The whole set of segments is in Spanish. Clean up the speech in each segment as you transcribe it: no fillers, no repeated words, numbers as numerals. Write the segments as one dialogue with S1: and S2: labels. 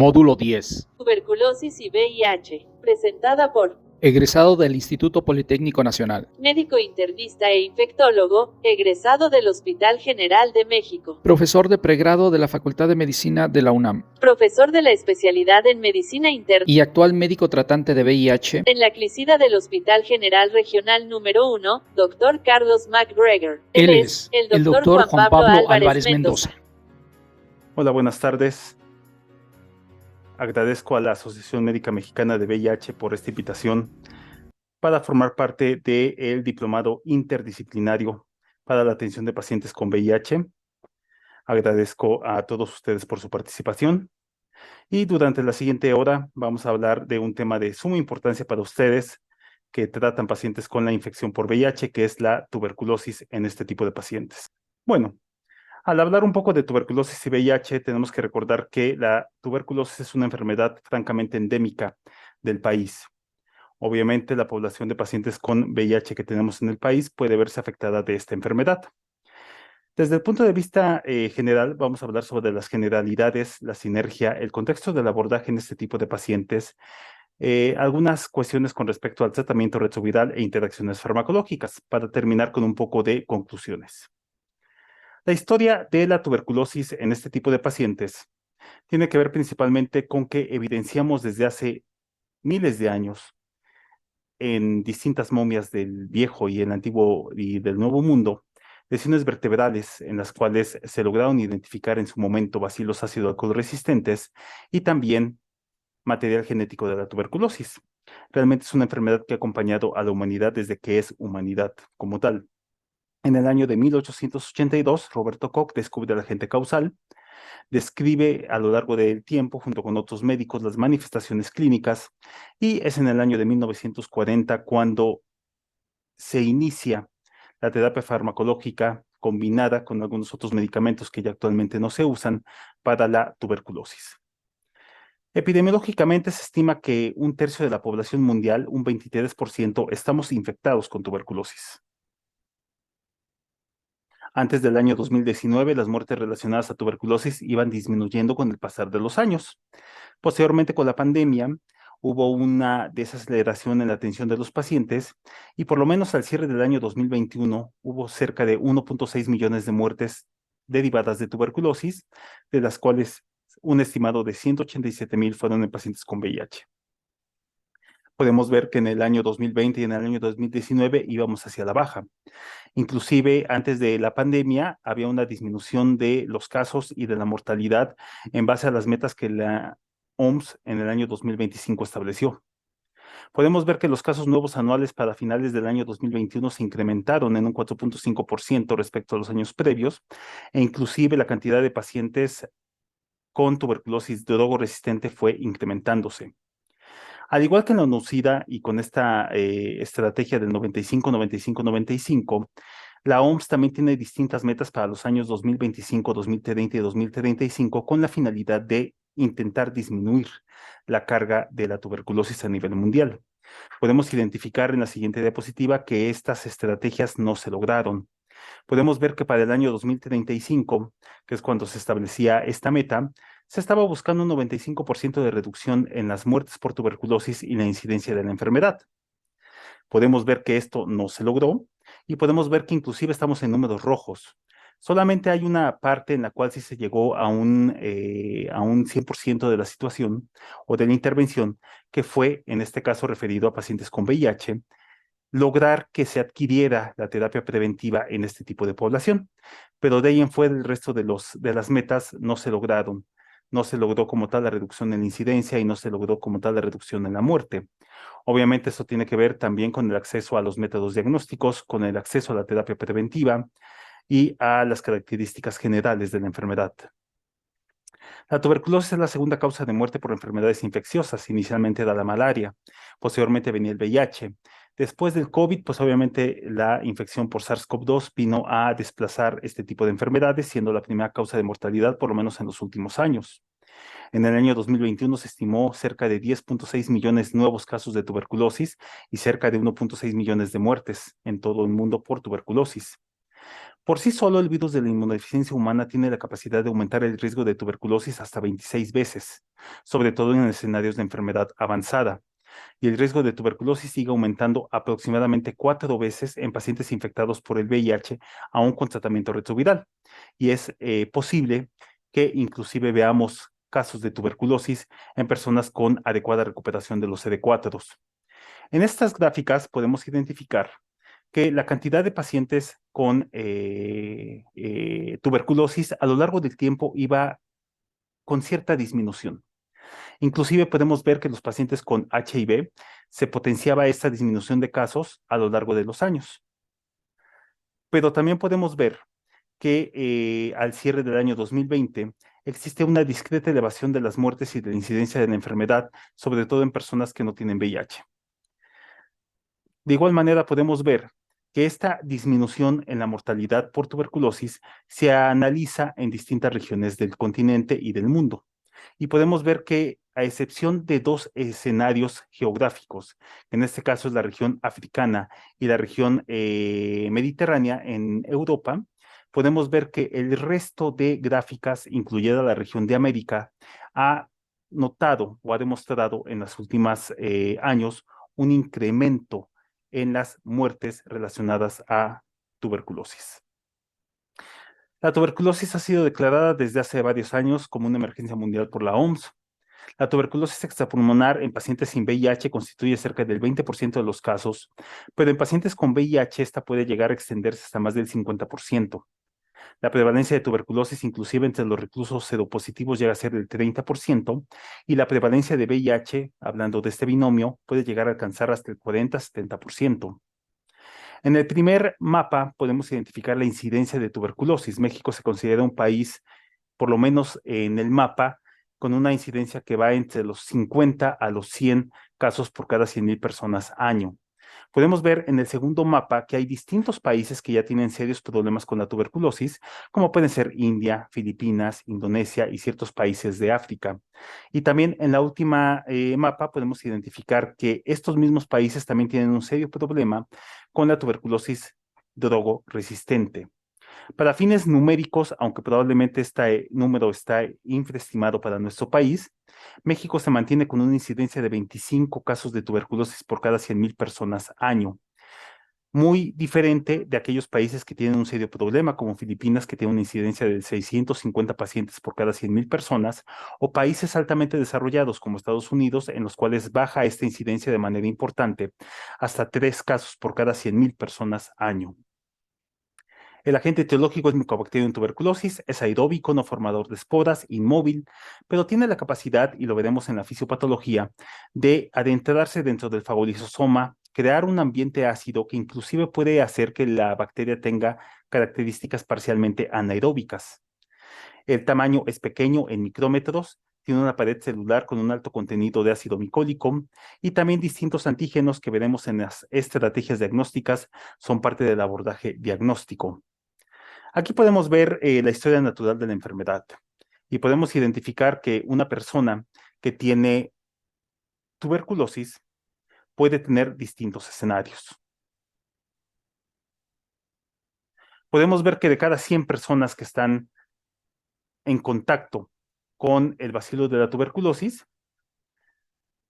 S1: Módulo 10.
S2: Tuberculosis y VIH. Presentada por
S1: Egresado del Instituto Politécnico Nacional.
S2: médico internista e infectólogo, egresado del Hospital General de México.
S1: Profesor de pregrado de la Facultad de Medicina de la UNAM.
S2: Profesor de la especialidad en medicina interna
S1: Y actual médico tratante de VIH
S2: en la clínica del Hospital General Regional número 1, Dr. Carlos McGregor.
S1: Él es el doctor Juan Pablo Álvarez Mendoza.
S3: Hola, buenas tardes. Agradezco a la Asociación Médica Mexicana de VIH por esta invitación para formar parte del diplomado interdisciplinario para la atención de pacientes con VIH. Agradezco a todos ustedes por su participación y durante la siguiente hora vamos a hablar de un tema de suma importancia para ustedes que tratan pacientes con la infección por VIH, que es la tuberculosis en este tipo de pacientes. Bueno, al hablar un poco de tuberculosis y VIH, tenemos que recordar que la tuberculosis es una enfermedad francamente endémica del país. Obviamente, la población de pacientes con VIH que tenemos en el país puede verse afectada de esta enfermedad. Desde el punto de vista general, vamos a hablar sobre las generalidades, la sinergia, el contexto del abordaje en este tipo de pacientes, algunas cuestiones con respecto al tratamiento retroviral e interacciones farmacológicas, para terminar con un poco de conclusiones. La historia de la tuberculosis en este tipo de pacientes tiene que ver principalmente con que evidenciamos desde hace miles de años en distintas momias del viejo y el antiguo y del nuevo mundo, lesiones vertebrales en las cuales se lograron identificar en su momento bacilos ácido alcohol resistentes y también material genético de la tuberculosis. Realmente es una enfermedad que ha acompañado a la humanidad desde que es humanidad como tal. En el año de 1882, Roberto Koch descubre el agente causal, describe a lo largo del tiempo, junto con otros médicos, las manifestaciones clínicas, y es en el año de 1940 cuando se inicia la terapia farmacológica combinada con algunos otros medicamentos que ya actualmente no se usan para la tuberculosis. Epidemiológicamente se estima que un tercio de la población mundial, un 23%, estamos infectados con tuberculosis. Antes del año 2019, las muertes relacionadas a tuberculosis iban disminuyendo con el pasar de los años. Posteriormente, con la pandemia, hubo una desaceleración en la atención de los pacientes y por lo menos al cierre del año 2021 hubo cerca de 1.6 millones de muertes derivadas de tuberculosis, de las cuales un estimado de 187,000 fueron en pacientes con VIH. Podemos ver que en el año 2020 y en el año 2019 íbamos hacia la baja. Inclusive antes de la pandemia había una disminución de los casos y de la mortalidad en base a las metas que la OMS en el año 2025 estableció. Podemos ver que los casos nuevos anuales para finales del año 2021 se incrementaron en un 4.5% respecto a los años previos, e inclusive la cantidad de pacientes con tuberculosis drogo-resistente fue incrementándose. Al igual que en la NUCIDA y con esta estrategia del 95-95-95, la OMS también tiene distintas metas para los años 2025, 2030 y 2035 con la finalidad de intentar disminuir la carga de la tuberculosis a nivel mundial. Podemos identificar en la siguiente diapositiva que estas estrategias no se lograron. Podemos ver que para el año 2035, que es cuando se establecía esta meta, se estaba buscando un 95% de reducción en las muertes por tuberculosis y la incidencia de la enfermedad. Podemos ver que esto no se logró y podemos ver que inclusive estamos en números rojos. Solamente hay una parte en la cual sí se llegó a un 100% de la situación o de la intervención, que fue en este caso referido a pacientes con VIH, lograr que se adquiriera la terapia preventiva en este tipo de población. Pero de ahí en fuera el resto de las metas no se lograron. No se logró como tal la reducción en la incidencia y no se logró como tal la reducción en la muerte. Obviamente esto tiene que ver también con el acceso a los métodos diagnósticos, con el acceso a la terapia preventiva y a las características generales de la enfermedad. La tuberculosis es la segunda causa de muerte por enfermedades infecciosas. Inicialmente era la malaria, posteriormente venía el VIH. Después del COVID, pues obviamente la infección por SARS-CoV-2 vino a desplazar este tipo de enfermedades, siendo la primera causa de mortalidad, por lo menos en los últimos años. En el año 2021 se estimó cerca de 10.6 millones nuevos casos de tuberculosis y cerca de 1.6 millones de muertes en todo el mundo por tuberculosis. Por sí solo, el virus de la inmunodeficiencia humana tiene la capacidad de aumentar el riesgo de tuberculosis hasta 26 veces, sobre todo en escenarios de enfermedad avanzada. Y el riesgo de tuberculosis sigue aumentando aproximadamente 4 veces en pacientes infectados por el VIH, aún con tratamiento retroviral. Y es posible que inclusive veamos casos de tuberculosis en personas con adecuada recuperación de los CD4. En estas gráficas podemos identificar que la cantidad de pacientes con tuberculosis a lo largo del tiempo iba con cierta disminución. Inclusive podemos ver que los pacientes con HIV se potenciaba esta disminución de casos a lo largo de los años. Pero también podemos ver que al cierre del año 2020 existe una discreta elevación de las muertes y de la incidencia de la enfermedad, sobre todo en personas que no tienen VIH. De igual manera, podemos ver que esta disminución en la mortalidad por tuberculosis se analiza en distintas regiones del continente y del mundo. Y podemos ver que, a excepción de dos escenarios geográficos, en este caso es la región africana y la región mediterránea en Europa, podemos ver que el resto de gráficas, incluyendo la región de América, ha notado o ha demostrado en los últimos años un incremento en las muertes relacionadas a tuberculosis. La tuberculosis ha sido declarada desde hace varios años como una emergencia mundial por la OMS. La tuberculosis extrapulmonar en pacientes sin VIH constituye cerca del 20% de los casos, pero en pacientes con VIH esta puede llegar a extenderse hasta más del 50%. La prevalencia de tuberculosis, inclusive entre los reclusos seropositivos, llega a ser del 30%, y la prevalencia de VIH, hablando de este binomio, puede llegar a alcanzar hasta el 40-70%. En el primer mapa podemos identificar la incidencia de tuberculosis. México se considera un país, por lo menos en el mapa, con una incidencia que va entre los 50 a los 100 casos por cada 100,000 personas año. Podemos ver en el segundo mapa que hay distintos países que ya tienen serios problemas con la tuberculosis, como pueden ser India, Filipinas, Indonesia y ciertos países de África. Y también en la última mapa podemos identificar que estos mismos países también tienen un serio problema con la tuberculosis drogoresistente. Para fines numéricos, aunque probablemente este número está infraestimado para nuestro país, México se mantiene con una incidencia de 25 casos de tuberculosis por cada 100,000 personas año. Muy diferente de aquellos países que tienen un serio problema, como Filipinas, que tiene una incidencia de 650 pacientes por cada 100,000 personas, o países altamente desarrollados como Estados Unidos, en los cuales baja esta incidencia de manera importante, hasta 3 casos por cada 100,000 personas año. El agente etiológico es Mycobacterium tuberculosis, es aeróbico, no formador de esporas, inmóvil, pero tiene la capacidad, y lo veremos en la fisiopatología, de adentrarse dentro del fagolisosoma, crear un ambiente ácido que inclusive puede hacer que la bacteria tenga características parcialmente anaeróbicas. El tamaño es pequeño en micrómetros, tiene una pared celular con un alto contenido de ácido micólico, y también distintos antígenos que veremos en las estrategias diagnósticas son parte del abordaje diagnóstico. Aquí podemos ver la historia natural de la enfermedad y podemos identificar que una persona que tiene tuberculosis puede tener distintos escenarios. Podemos ver que de cada 100 personas que están en contacto con el bacilo de la tuberculosis,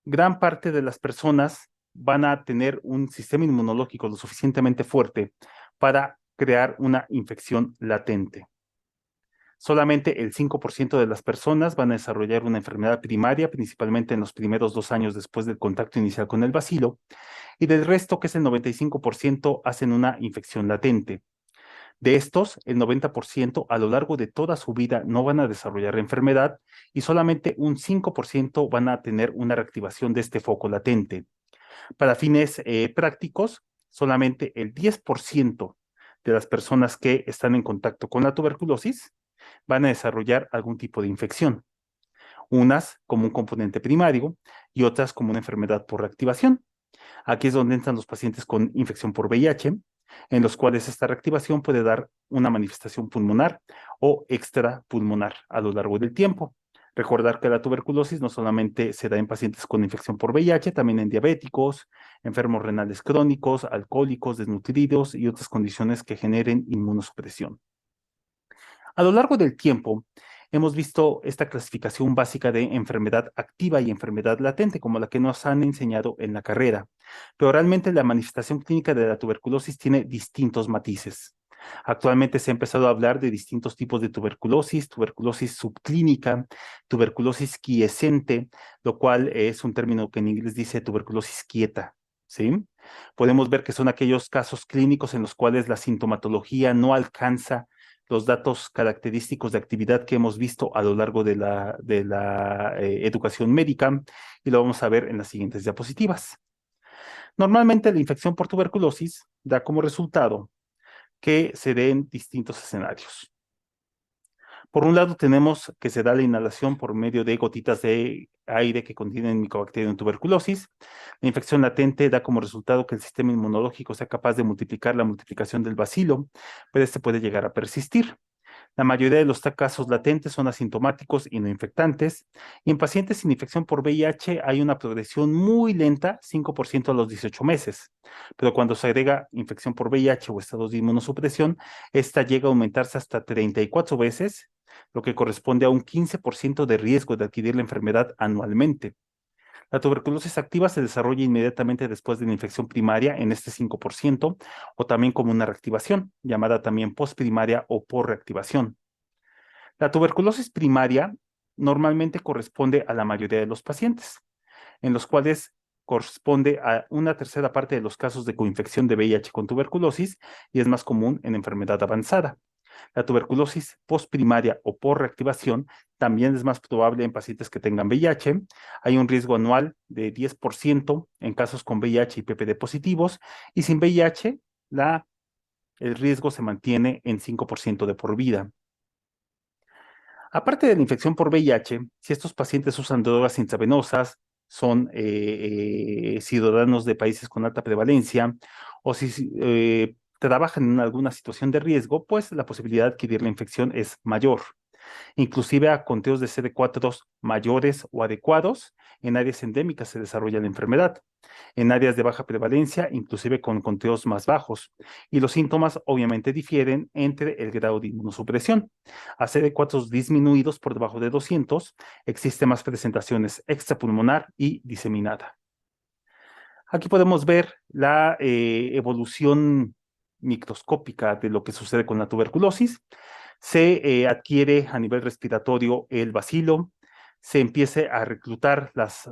S3: gran parte de las personas van a tener un sistema inmunológico lo suficientemente fuerte para crear una infección latente. Solamente el 5% de las personas van a desarrollar una enfermedad primaria, principalmente en los primeros 2 años después del contacto inicial con el bacilo, y del resto, que es el 95%, hacen una infección latente. De estos, el 90% a lo largo de toda su vida no van a desarrollar enfermedad, y solamente un 5% van a tener una reactivación de este foco latente. Para fines prácticos, solamente el 10% de las personas que están en contacto con la tuberculosis van a desarrollar algún tipo de infección, unas como un componente primario y otras como una enfermedad por reactivación. Aquí es donde entran los pacientes con infección por VIH, en los cuales esta reactivación puede dar una manifestación pulmonar o extrapulmonar a lo largo del tiempo. Recordar que la tuberculosis no solamente se da en pacientes con infección por VIH, también en diabéticos, enfermos renales crónicos, alcohólicos, desnutridos y otras condiciones que generen inmunosupresión. A lo largo del tiempo, hemos visto esta clasificación básica de enfermedad activa y enfermedad latente, como la que nos han enseñado en la carrera, pero realmente la manifestación clínica de la tuberculosis tiene distintos matices. Actualmente se ha empezado a hablar de distintos tipos de tuberculosis, tuberculosis subclínica, tuberculosis quiescente, lo cual es un término que en inglés dice tuberculosis quieta, ¿sí? Podemos ver que son aquellos casos clínicos en los cuales la sintomatología no alcanza los datos característicos de actividad que hemos visto a lo largo de la educación médica, y lo vamos a ver en las siguientes diapositivas. Normalmente la infección por tuberculosis da como resultado que se den distintos escenarios. Por un lado, tenemos que se da la inhalación por medio de gotitas de aire que contienen Mycobacterium tuberculosis. La infección latente da como resultado que el sistema inmunológico sea capaz de multiplicar la multiplicación del bacilo, pero este puede llegar a persistir. La mayoría de los casos latentes son asintomáticos y no infectantes, y en pacientes sin infección por VIH hay una progresión muy lenta, 5% a los 18 meses, pero cuando se agrega infección por VIH o estados de inmunosupresión, esta llega a aumentarse hasta 34 veces, lo que corresponde a un 15% de riesgo de adquirir la enfermedad anualmente. La tuberculosis activa se desarrolla inmediatamente después de la infección primaria en este 5%, o también como una reactivación, llamada también postprimaria o por reactivación. La tuberculosis primaria normalmente corresponde a la mayoría de los pacientes, en los cuales corresponde a una tercera parte de los casos de coinfección de VIH con tuberculosis y es más común en enfermedad avanzada. La tuberculosis postprimaria o por reactivación también es más probable en pacientes que tengan VIH. Hay un riesgo anual de 10% en casos con VIH y PPD positivos, y sin VIH el riesgo se mantiene en 5% de por vida. Aparte de la infección por VIH, si estos pacientes usan drogas intravenosas, son ciudadanos de países con alta prevalencia, o si trabajan en alguna situación de riesgo, pues la posibilidad de adquirir la infección es mayor, inclusive a conteos de CD4 mayores o adecuados. En áreas endémicas se desarrolla la enfermedad, en áreas de baja prevalencia, inclusive con conteos más bajos. Y los síntomas obviamente difieren entre el grado de inmunosupresión. A CD4 disminuidos por debajo de 200, existe más presentaciones extrapulmonar y diseminada. Aquí podemos ver la evolución microscópica de lo que sucede con la tuberculosis. Se adquiere a nivel respiratorio el bacilo, se empieza a reclutar las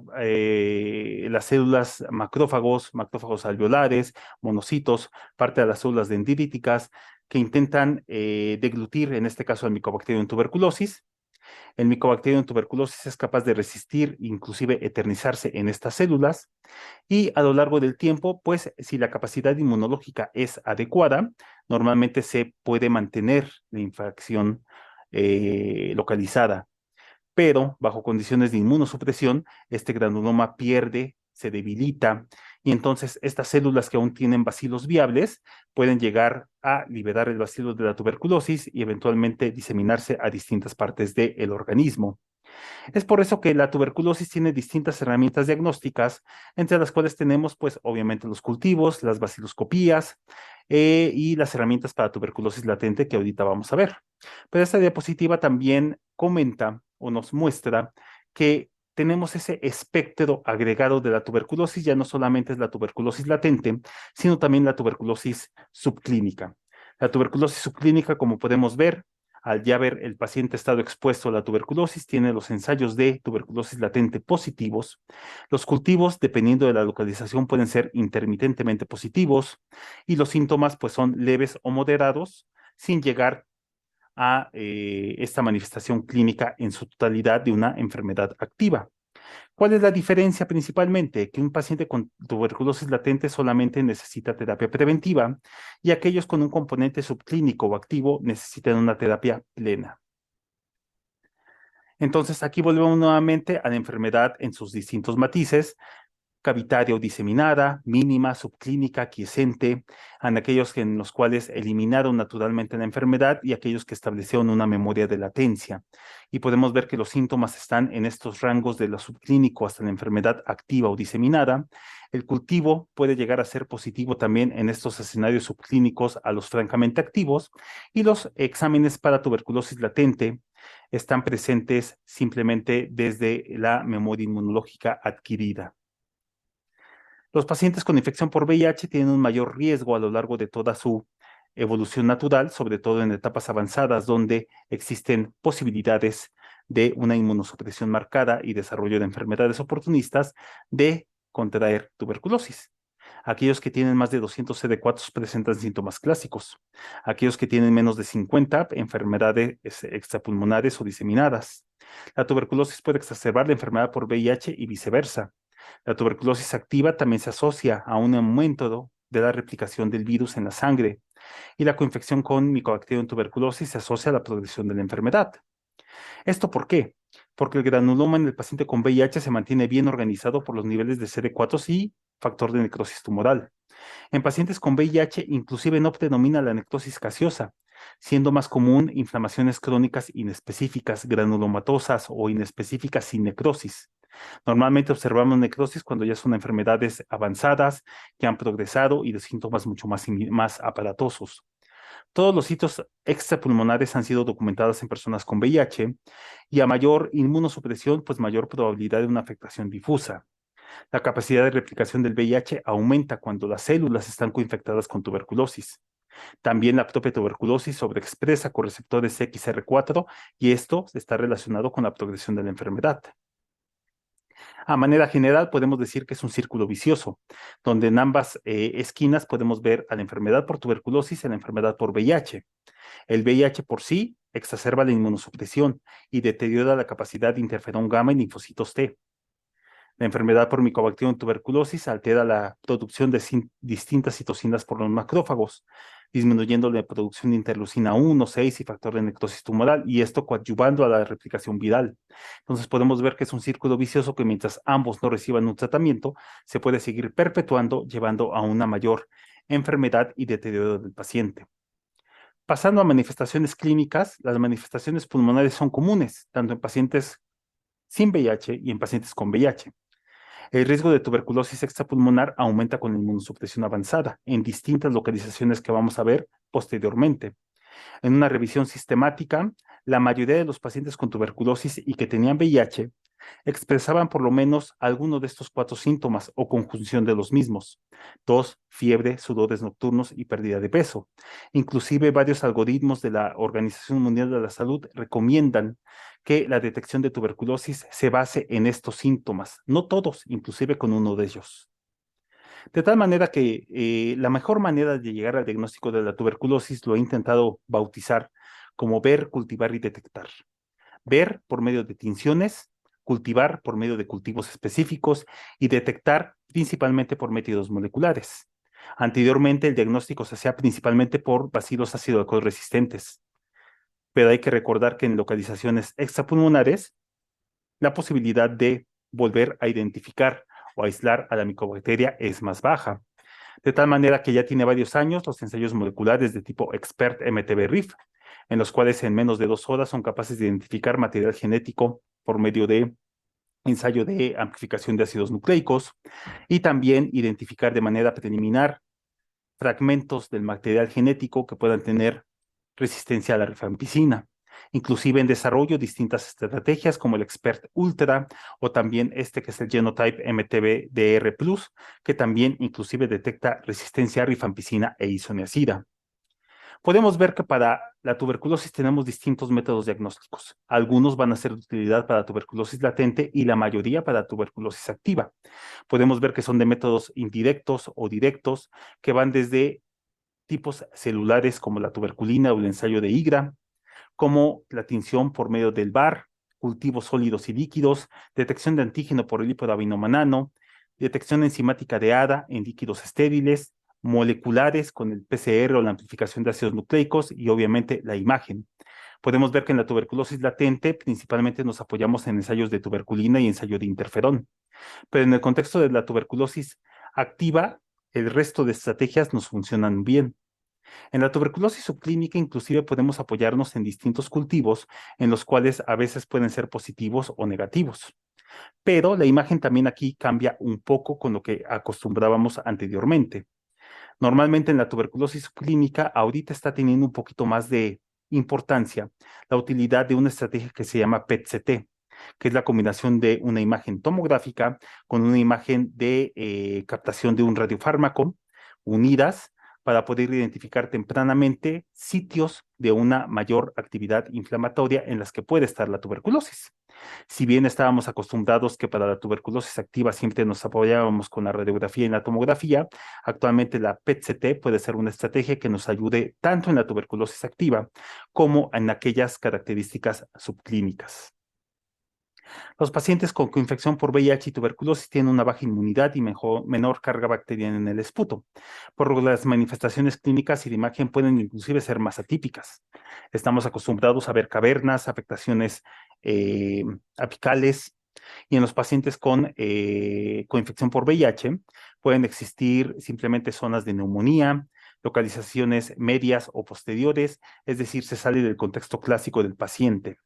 S3: células macrófagos alveolares, monocitos, parte de las células dendríticas que intentan deglutir, en este caso, el Mycobacterium tuberculosis. El Mycobacterium tuberculosis es capaz de resistir, inclusive eternizarse en estas células, y a lo largo del tiempo, pues si la capacidad inmunológica es adecuada, normalmente se puede mantener la infección localizada, pero bajo condiciones de inmunosupresión, este granuloma pierde, se debilita, y entonces estas células que aún tienen bacilos viables pueden llegar a liberar el bacilo de la tuberculosis y eventualmente diseminarse a distintas partes del organismo. Es por eso que la tuberculosis tiene distintas herramientas diagnósticas, entre las cuales tenemos, pues, obviamente los cultivos, las baciloscopías y las herramientas para tuberculosis latente que ahorita vamos a ver. Pero esta diapositiva también comenta o nos muestra que tenemos ese espectro agregado de la tuberculosis, ya no solamente es la tuberculosis latente, sino también la tuberculosis subclínica. La tuberculosis subclínica, como podemos ver, al ya ver el paciente estado expuesto a la tuberculosis, tiene los ensayos de tuberculosis latente positivos. Los cultivos, dependiendo de la localización, pueden ser intermitentemente positivos, y los síntomas pues son leves o moderados, sin llegar a esta manifestación clínica en su totalidad de una enfermedad activa. ¿Cuál es la diferencia principalmente? Que un paciente con tuberculosis latente solamente necesita terapia preventiva, y aquellos con un componente subclínico o activo necesitan una terapia plena. Entonces, aquí volvemos nuevamente a la enfermedad en sus distintos matices. cavitaria o diseminada, mínima, subclínica, quiescente, en aquellos en los cuales eliminaron naturalmente la enfermedad y aquellos que establecieron una memoria de latencia. Y podemos ver que los síntomas están en estos rangos de lo subclínico hasta la enfermedad activa o diseminada. El cultivo puede llegar a ser positivo también en estos escenarios subclínicos a los francamente activos, y los exámenes para tuberculosis latente están presentes simplemente desde la memoria inmunológica adquirida. Los pacientes con infección por VIH tienen un mayor riesgo a lo largo de toda su evolución natural, sobre todo en etapas avanzadas donde existen posibilidades de una inmunosupresión marcada y desarrollo de enfermedades oportunistas de contraer tuberculosis. Aquellos que tienen más de 200 CD4 presentan síntomas clásicos. Aquellos que tienen menos de 50, enfermedades extrapulmonares o diseminadas. La tuberculosis puede exacerbar la enfermedad por VIH y viceversa. La tuberculosis activa también se asocia a un aumento de la replicación del virus en la sangre, y la coinfección con Mycobacterium tuberculosis se asocia a la progresión de la enfermedad. ¿Esto por qué? Porque el granuloma en el paciente con VIH se mantiene bien organizado por los niveles de CD4 y factor de necrosis tumoral. En pacientes con VIH inclusive no predomina la necrosis gaseosa, siendo más común inflamaciones crónicas inespecíficas, granulomatosas o inespecíficas sin necrosis. Normalmente observamos necrosis cuando ya son enfermedades avanzadas, que han progresado y de síntomas mucho más aparatosos. Todos los sitios extrapulmonares han sido documentados en personas con VIH, y a mayor inmunosupresión, pues mayor probabilidad de una afectación difusa. La capacidad de replicación del VIH aumenta cuando las células están coinfectadas con tuberculosis. También la propia tuberculosis sobreexpresa con receptores XR4, y esto está relacionado con la progresión de la enfermedad. A manera general, podemos decir que es un círculo vicioso, donde en ambas esquinas podemos ver a la enfermedad por tuberculosis y a la enfermedad por VIH. El VIH por sí exacerba la inmunosupresión y deteriora la capacidad de interferón gamma en linfocitos T. La enfermedad por Mycobacterium tuberculosis altera la producción de distintas citocinas por los macrófagos, disminuyendo la producción de interleucina 1, 6 y factor de necrosis tumoral, y esto coadyuvando a la replicación viral. Entonces podemos ver que es un círculo vicioso que mientras ambos no reciban un tratamiento, se puede seguir perpetuando, llevando a una mayor enfermedad y deterioro del paciente. Pasando a manifestaciones clínicas, las manifestaciones pulmonares son comunes, tanto en pacientes sin VIH y en pacientes con VIH. El riesgo de tuberculosis extrapulmonar aumenta con la inmunosupresión avanzada en distintas localizaciones que vamos a ver posteriormente. En una revisión sistemática, la mayoría de los pacientes con tuberculosis y que tenían VIH expresaban por lo menos alguno de estos 4 síntomas o conjunción de los mismos: tos, fiebre, sudores nocturnos y pérdida de peso. Inclusive varios algoritmos de la Organización Mundial de la Salud recomiendan que la detección de tuberculosis se base en estos síntomas, no todos, inclusive con uno de ellos. De tal manera que la mejor manera de llegar al diagnóstico de la tuberculosis lo he intentado bautizar como ver, cultivar y detectar. Ver por medio de tinciones, cultivar por medio de cultivos específicos y detectar principalmente por métodos moleculares. Anteriormente el diagnóstico se hacía principalmente por bacilos ácido alcohol resistentes, pero hay que recordar que en localizaciones extrapulmonares la posibilidad de volver a identificar o aislar a la micobacteria es más baja. De tal manera que ya tiene varios años los ensayos moleculares de tipo Expert MTB-RIF, en los cuales en menos de 2 horas son capaces de identificar material genético por medio de ensayo de amplificación de ácidos nucleicos, y también identificar de manera preliminar fragmentos del material genético que puedan tener resistencia a la rifampicina. Inclusive en desarrollo distintas estrategias como el Expert Ultra, o también este que es el Genotype MTB-DR+, que también inclusive detecta resistencia a rifampicina e isoniazida. Podemos ver que para la tuberculosis tenemos distintos métodos diagnósticos. Algunos van a ser de utilidad para tuberculosis latente y la mayoría para tuberculosis activa. Podemos ver que son de métodos indirectos o directos, que van desde tipos celulares como la tuberculina o el ensayo de IGRA, como la tinción por medio del VAR, cultivos sólidos y líquidos, detección de antígeno por el hipodavinomannano, detección enzimática de ADA en líquidos estériles, moleculares con el PCR o la amplificación de ácidos nucleicos, y obviamente la imagen. Podemos ver que en la tuberculosis latente principalmente nos apoyamos en ensayos de tuberculina y ensayo de interferón. Pero en el contexto de la tuberculosis activa, el resto de estrategias nos funcionan bien. En la tuberculosis subclínica inclusive podemos apoyarnos en distintos cultivos en los cuales a veces pueden ser positivos o negativos. Pero la imagen también aquí cambia un poco con lo que acostumbrábamos anteriormente. Normalmente en la tuberculosis subclínica ahorita está teniendo un poquito más de importancia la utilidad de una estrategia que se llama PET-CT, que es la combinación de una imagen tomográfica con una imagen de captación de un radiofármaco unidas para poder identificar tempranamente sitios de una mayor actividad inflamatoria en las que puede estar la tuberculosis. Si bien estábamos acostumbrados que para la tuberculosis activa siempre nos apoyábamos con la radiografía y la tomografía, actualmente la PET-CT puede ser una estrategia que nos ayude tanto en la tuberculosis activa como en aquellas características subclínicas. Los pacientes con coinfección por VIH y tuberculosis tienen una baja inmunidad y menor carga bacteriana en el esputo, por lo que las manifestaciones clínicas y de imagen pueden inclusive ser más atípicas. Estamos acostumbrados a ver cavernas, afectaciones apicales, y en los pacientes con coinfección por VIH pueden existir simplemente zonas de neumonía, localizaciones medias o posteriores, es decir, se sale del contexto clásico del paciente.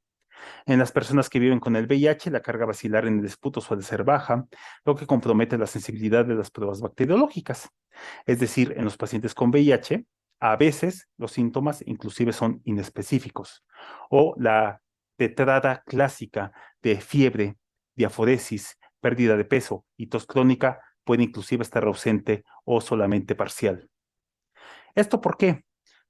S3: En las personas que viven con el VIH, la carga bacilar en el esputo suele ser baja, lo que compromete la sensibilidad de las pruebas bacteriológicas. Es decir, en los pacientes con VIH, a veces los síntomas inclusive son inespecíficos. O la tetrada clásica de fiebre, diaforesis, pérdida de peso y tos crónica puede inclusive estar ausente o solamente parcial. ¿Esto por qué?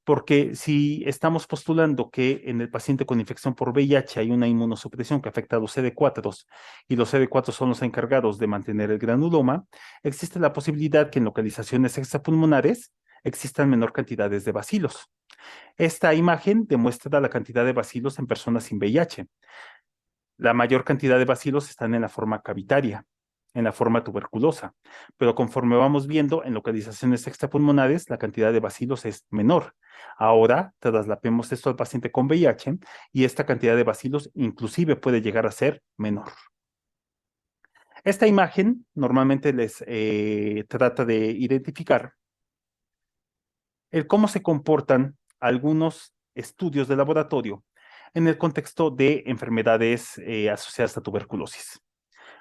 S3: Porque si estamos postulando que en el paciente con infección por VIH hay una inmunosupresión que afecta a los CD4 y los CD4 son los encargados de mantener el granuloma, existe la posibilidad que en localizaciones extrapulmonares existan menor cantidades de bacilos. Esta imagen demuestra la cantidad de bacilos en personas sin VIH. La mayor cantidad de bacilos están en la forma cavitaria, en la forma tuberculosa, pero conforme vamos viendo en localizaciones extrapulmonares, la cantidad de bacilos es menor. Ahora traslapemos esto al paciente con VIH y esta cantidad de bacilos inclusive puede llegar a ser menor. Esta imagen normalmente les trata de identificar el cómo se comportan algunos estudios de laboratorio en el contexto de enfermedades asociadas a tuberculosis.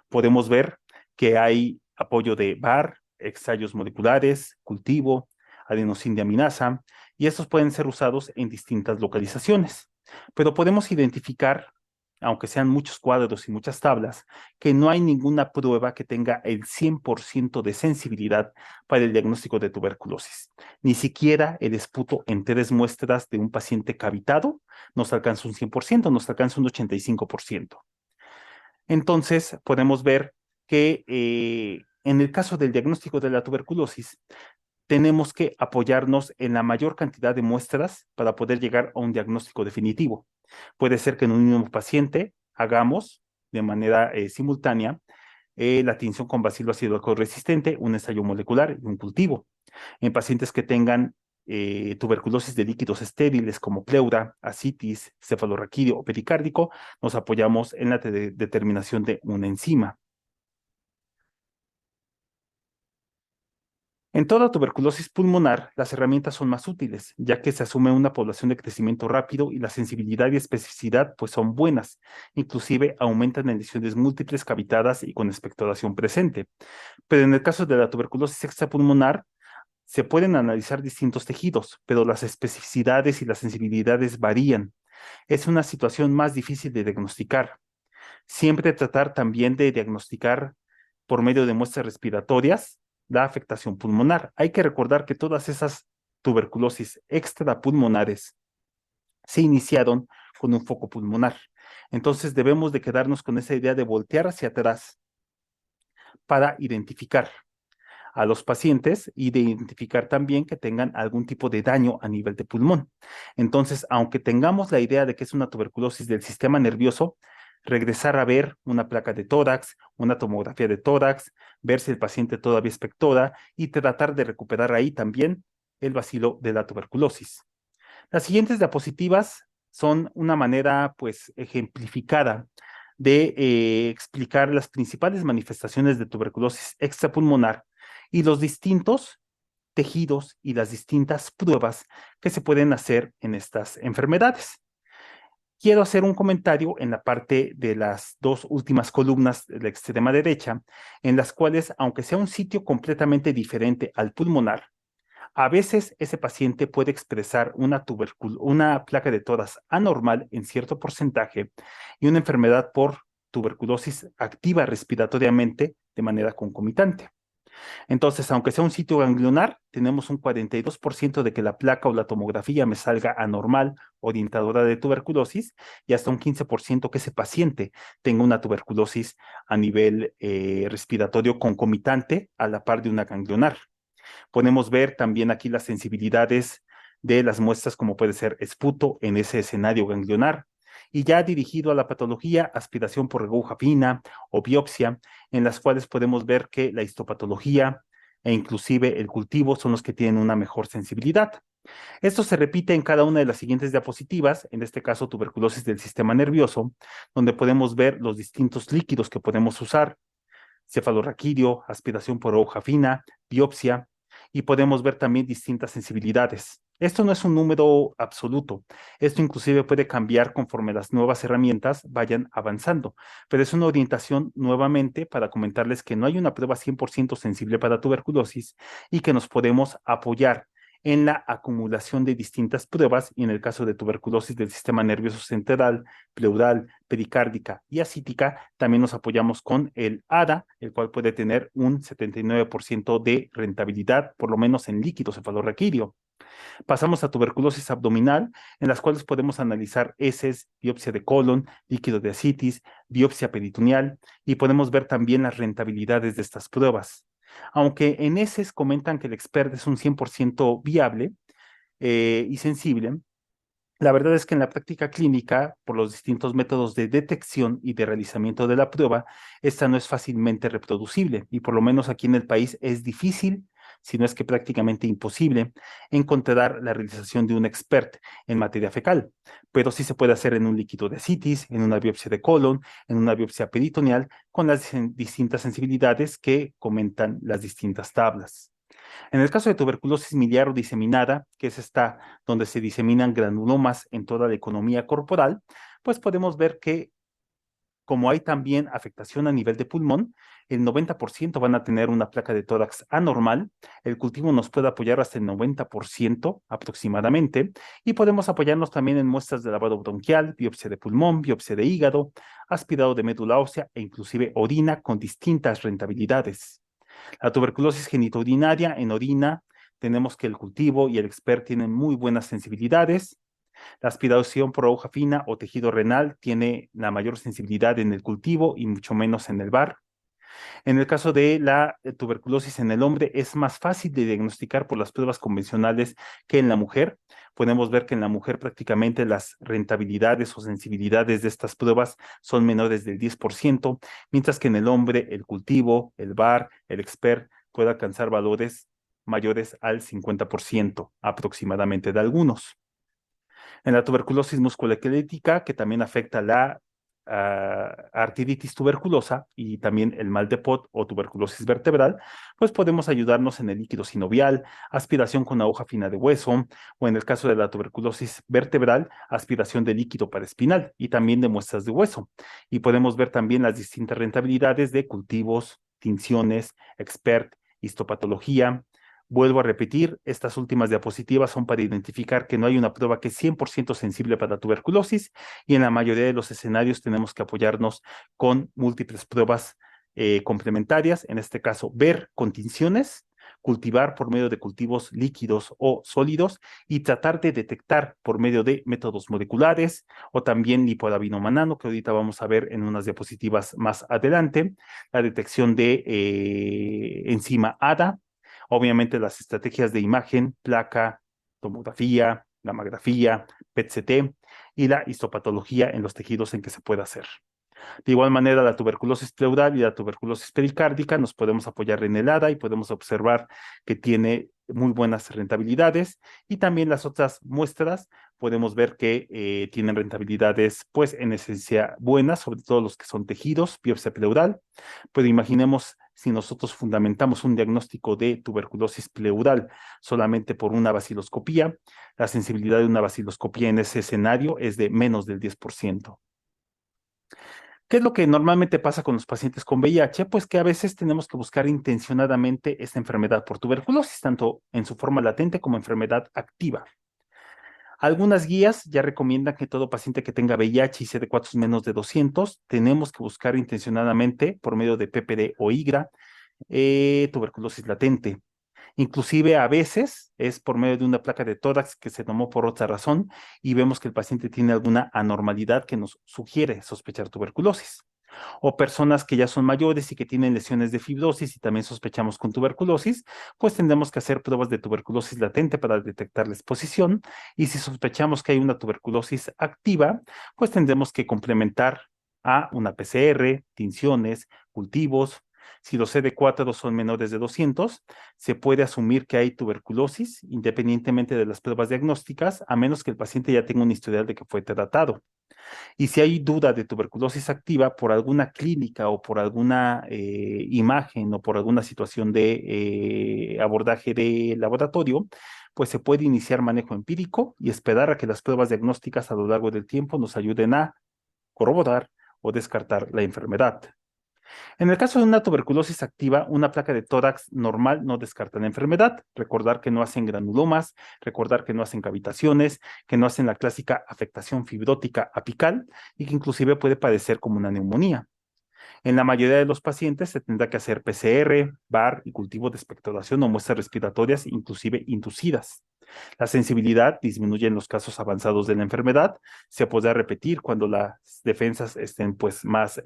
S3: Podemos ver que hay apoyo de VAR, ensayos moleculares, cultivo, adenosíndeaminasa, y estos pueden ser usados en distintas localizaciones. Pero podemos identificar, aunque sean muchos cuadros y muchas tablas, que no hay ninguna prueba que tenga el 100% de sensibilidad para el diagnóstico de tuberculosis. Ni siquiera el esputo en 3 muestras de un paciente cavitado nos alcanza un 100%, nos alcanza un 85%. Entonces, podemos ver que en el caso del diagnóstico de la tuberculosis, tenemos que apoyarnos en la mayor cantidad de muestras para poder llegar a un diagnóstico definitivo. Puede ser que en un mismo paciente hagamos de manera simultánea la tinción con bacilo ácido alcohol resistente, un ensayo molecular y un cultivo. En pacientes que tengan tuberculosis de líquidos estériles como pleura, ascitis, cefalorraquídeo o pericárdico, nos apoyamos en la determinación de una enzima. En toda tuberculosis pulmonar, las herramientas son más útiles, ya que se asume una población de crecimiento rápido y la sensibilidad y especificidad pues son buenas. Inclusive aumentan en lesiones múltiples cavitadas y con expectoración presente. Pero en el caso de la tuberculosis extrapulmonar, se pueden analizar distintos tejidos, pero las especificidades y las sensibilidades varían. Es una situación más difícil de diagnosticar. Siempre tratar también de diagnosticar por medio de muestras respiratorias la afectación pulmonar. Hay que recordar que todas esas tuberculosis extrapulmonares se iniciaron con un foco pulmonar. Entonces debemos de quedarnos con esa idea de voltear hacia atrás para identificar a los pacientes y de identificar también que tengan algún tipo de daño a nivel de pulmón. Entonces, aunque tengamos la idea de que es una tuberculosis del sistema nervioso, regresar a ver una placa de tórax, una tomografía de tórax, ver si el paciente todavía expectora y tratar de recuperar ahí también el bacilo de la tuberculosis. Las siguientes diapositivas son una manera, pues, ejemplificada de explicar las principales manifestaciones de tuberculosis extrapulmonar y los distintos tejidos y las distintas pruebas que se pueden hacer en estas enfermedades. Quiero hacer un comentario en la parte de las dos últimas columnas de la extrema derecha, en las cuales, aunque sea un sitio completamente diferente al pulmonar, a veces ese paciente puede expresar una placa de tórax anormal en cierto porcentaje y una enfermedad por tuberculosis activa respiratoriamente de manera concomitante. Entonces, aunque sea un sitio ganglionar, tenemos un 42% de que la placa o la tomografía me salga anormal, orientadora de tuberculosis, y hasta un 15% que ese paciente tenga una tuberculosis a nivel respiratorio concomitante a la par de una ganglionar. Podemos ver también aquí las sensibilidades de las muestras, como puede ser esputo en ese escenario ganglionar, y ya dirigido a la patología, aspiración por aguja fina o biopsia, en las cuales podemos ver que la histopatología e inclusive el cultivo son los que tienen una mejor sensibilidad. Esto se repite en cada una de las siguientes diapositivas, en este caso tuberculosis del sistema nervioso, donde podemos ver los distintos líquidos que podemos usar, cefalorraquídeo, aspiración por hoja fina, biopsia, y podemos ver también distintas sensibilidades. Esto no es un número absoluto. Esto inclusive puede cambiar conforme las nuevas herramientas vayan avanzando, pero es una orientación nuevamente para comentarles que no hay una prueba 100% sensible para tuberculosis y que nos podemos apoyar en la acumulación de distintas pruebas y en el caso de tuberculosis del sistema nervioso central, pleural, pericárdica y ascítica, también nos apoyamos con el ADA, el cual puede tener un 79% de rentabilidad, por lo menos en líquido cefalorraquídeo. Pasamos a tuberculosis abdominal, en las cuales podemos analizar heces, biopsia de colon, líquido de ascitis, biopsia peritoneal, y podemos ver también las rentabilidades de estas pruebas. Aunque en heces comentan que el expert es un 100% viable y sensible, la verdad es que en la práctica clínica, por los distintos métodos de detección y de realizamiento de la prueba, esta no es fácilmente reproducible y por lo menos aquí en el país es difícil, si no es que prácticamente imposible, encontrar la realización de un expert en materia fecal, pero sí se puede hacer en un líquido de ascitis, en una biopsia de colon, en una biopsia peritoneal, con las distintas sensibilidades que comentan las distintas tablas. En el caso de tuberculosis miliar o diseminada, que es esta donde se diseminan granulomas en toda la economía corporal, pues podemos ver que como hay también afectación a nivel de pulmón, el 90% van a tener una placa de tórax anormal, el cultivo nos puede apoyar hasta el 90% aproximadamente, y podemos apoyarnos también en muestras de lavado bronquial, biopsia de pulmón, biopsia de hígado, aspirado de médula ósea e inclusive orina con distintas rentabilidades. La tuberculosis genitourinaria en orina, tenemos que el cultivo y el expert tienen muy buenas sensibilidades. La aspiración por aguja fina o tejido renal tiene la mayor sensibilidad en el cultivo y mucho menos en el VAR. En el caso de la tuberculosis en el hombre, es más fácil de diagnosticar por las pruebas convencionales que en la mujer. Podemos ver que en la mujer prácticamente las rentabilidades o sensibilidades de estas pruebas son menores del 10%, mientras que en el hombre el cultivo, el VAR, el expert puede alcanzar valores mayores al 50% aproximadamente de algunos. En la tuberculosis musculoesquelética, que también afecta la artritis tuberculosa y también el mal de Pot o tuberculosis vertebral, pues podemos ayudarnos en el líquido sinovial, aspiración con aguja fina de hueso, o en el caso de la tuberculosis vertebral, aspiración de líquido paraespinal y también de muestras de hueso. Y podemos ver también las distintas rentabilidades de cultivos, tinciones, expert, histopatología. Vuelvo a repetir, estas últimas diapositivas son para identificar que no hay una prueba que es 100% sensible para tuberculosis y en la mayoría de los escenarios tenemos que apoyarnos con múltiples pruebas complementarias, en este caso ver con tinciones, cultivar por medio de cultivos líquidos o sólidos y tratar de detectar por medio de métodos moleculares o también lipoarabinomanano, que ahorita vamos a ver en unas diapositivas más adelante, la detección de enzima ADA. Obviamente las estrategias de imagen, placa, tomografía, gammagrafía, PET-CT y la histopatología en los tejidos en que se puede hacer. De igual manera, la tuberculosis pleural y la tuberculosis pericárdica nos podemos apoyar en el ADA y podemos observar que tiene muy buenas rentabilidades, y también las otras muestras podemos ver que tienen rentabilidades pues en esencia buenas, sobre todo los que son tejidos, biopsia pleural. Pero imaginemos si nosotros fundamentamos un diagnóstico de tuberculosis pleural solamente por una baciloscopía, la sensibilidad de una baciloscopía en ese escenario es de menos del 10%. ¿Qué es lo que normalmente pasa con los pacientes con VIH? Pues que a veces tenemos que buscar intencionadamente esta enfermedad por tuberculosis, tanto en su forma latente como enfermedad activa. Algunas guías ya recomiendan que todo paciente que tenga VIH y CD4 menos de 200, tenemos que buscar intencionadamente por medio de PPD o IGRA, tuberculosis latente. Inclusive a veces es por medio de una placa de tórax que se tomó por otra razón y vemos que el paciente tiene alguna anormalidad que nos sugiere sospechar tuberculosis. O personas que ya son mayores y que tienen lesiones de fibrosis y también sospechamos con tuberculosis, pues tendremos que hacer pruebas de tuberculosis latente para detectar la exposición, y si sospechamos que hay una tuberculosis activa, pues tendremos que complementar a una PCR, tinciones, cultivos. Si los CD4 son menores de 200, se puede asumir que hay tuberculosis independientemente de las pruebas diagnósticas, a menos que el paciente ya tenga un historial de que fue tratado. Y si hay duda de tuberculosis activa por alguna clínica o por alguna imagen o por alguna situación de abordaje de laboratorio, pues se puede iniciar manejo empírico y esperar a que las pruebas diagnósticas a lo largo del tiempo nos ayuden a corroborar o descartar la enfermedad. En el caso de una tuberculosis activa, una placa de tórax normal no descarta la enfermedad. Recordar que no hacen granulomas, recordar que no hacen cavitaciones, que no hacen la clásica afectación fibrótica apical y que inclusive puede padecer como una neumonía. En la mayoría de los pacientes se tendrá que hacer PCR, VAR y cultivo de expectoración o muestras respiratorias, inclusive inducidas. La sensibilidad disminuye en los casos avanzados de la enfermedad, se podrá repetir cuando las defensas estén pues más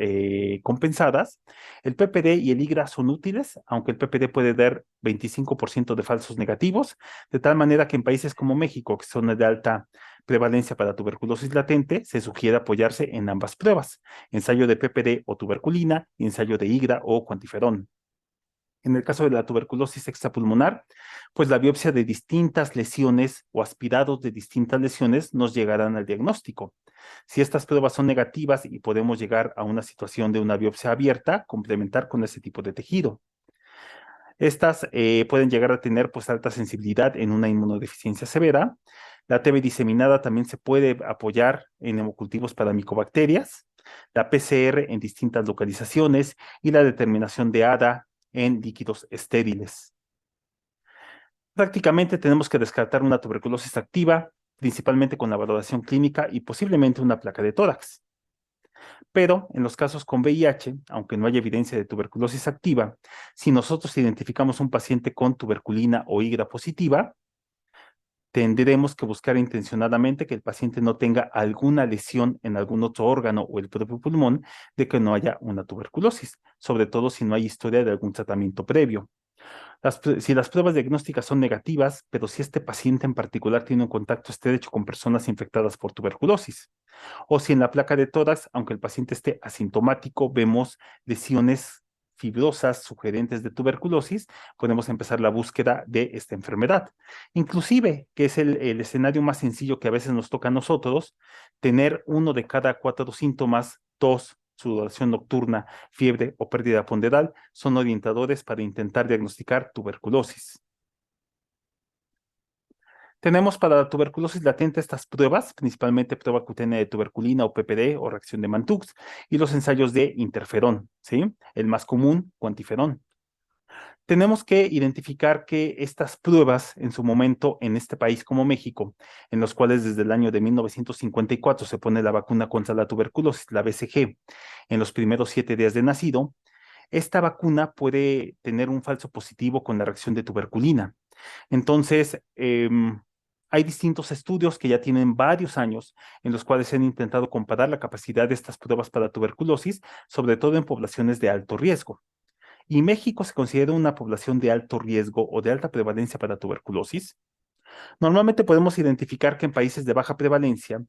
S3: compensadas. El PPD y el IGRA son útiles, aunque el PPD puede dar 25% de falsos negativos, de tal manera que en países como México, que son de alta prevalencia para tuberculosis latente, se sugiere apoyarse en ambas pruebas, ensayo de PPD o tuberculina y ensayo de IGRA o cuantiferón. En el caso de la tuberculosis extrapulmonar, pues la biopsia de distintas lesiones o aspirados de distintas lesiones nos llegarán al diagnóstico. Si estas pruebas son negativas y podemos llegar a una situación de una biopsia abierta, complementar con ese tipo de tejido. Estas pueden llegar a tener pues alta sensibilidad en una inmunodeficiencia severa. La TB diseminada también se puede apoyar en hemocultivos para micobacterias, la PCR en distintas localizaciones y la determinación de ADA en líquidos estériles. Prácticamente tenemos que descartar una tuberculosis activa, principalmente con la valoración clínica y posiblemente una placa de tórax. Pero en los casos con VIH, aunque no haya evidencia de tuberculosis activa, si nosotros identificamos un paciente con tuberculina o IGRA positiva, tendremos que buscar intencionadamente que el paciente no tenga alguna lesión en algún otro órgano o el propio pulmón de que no haya una tuberculosis, sobre todo si no hay historia de algún tratamiento previo. Si las pruebas diagnósticas son negativas, pero si este paciente en particular tiene un contacto estrecho con personas infectadas por tuberculosis, o si en la placa de tórax, aunque el paciente esté asintomático, vemos lesiones fibrosas sugerentes de tuberculosis, podemos empezar la búsqueda de esta enfermedad. Inclusive, que es el escenario más sencillo que a veces nos toca a nosotros, tener uno de cada 4 síntomas, tos, sudoración nocturna, fiebre o pérdida ponderal, son orientadores para intentar diagnosticar tuberculosis. Tenemos para la tuberculosis latente estas pruebas, principalmente prueba cutánea de tuberculina o PPD o reacción de Mantoux, y los ensayos de interferón, ¿sí? El más común, cuantiferón. Tenemos que identificar que estas pruebas en su momento en este país como México, en los cuales desde el año de 1954 se pone la vacuna contra la tuberculosis, la BCG, en los primeros 7 días de nacido, esta vacuna puede tener un falso positivo con la reacción de tuberculina. Entonces, hay distintos estudios que ya tienen varios años en los cuales se han intentado comparar la capacidad de estas pruebas para tuberculosis, sobre todo en poblaciones de alto riesgo. Y México se considera una población de alto riesgo o de alta prevalencia para tuberculosis. Normalmente podemos identificar que en países de baja prevalencia,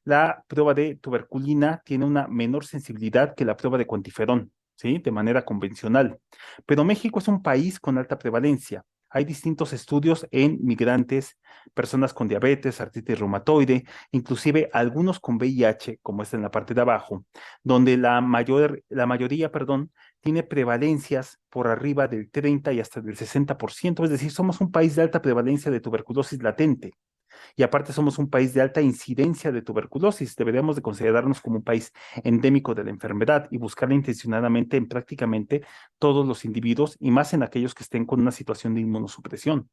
S3: la prueba de tuberculina tiene una menor sensibilidad que la prueba de cuantiferón, ¿sí? De manera convencional. Pero México es un país con alta prevalencia. Hay distintos estudios en migrantes, personas con diabetes, artritis reumatoide, inclusive algunos con VIH, como está en la parte de abajo, donde la mayoría, perdón, tiene prevalencias por arriba del 30 y hasta del 60%, es decir, somos un país de alta prevalencia de tuberculosis latente y aparte somos un país de alta incidencia de tuberculosis. Deberíamos de considerarnos como un país endémico de la enfermedad y buscarla intencionadamente en prácticamente todos los individuos y más en aquellos que estén con una situación de inmunosupresión.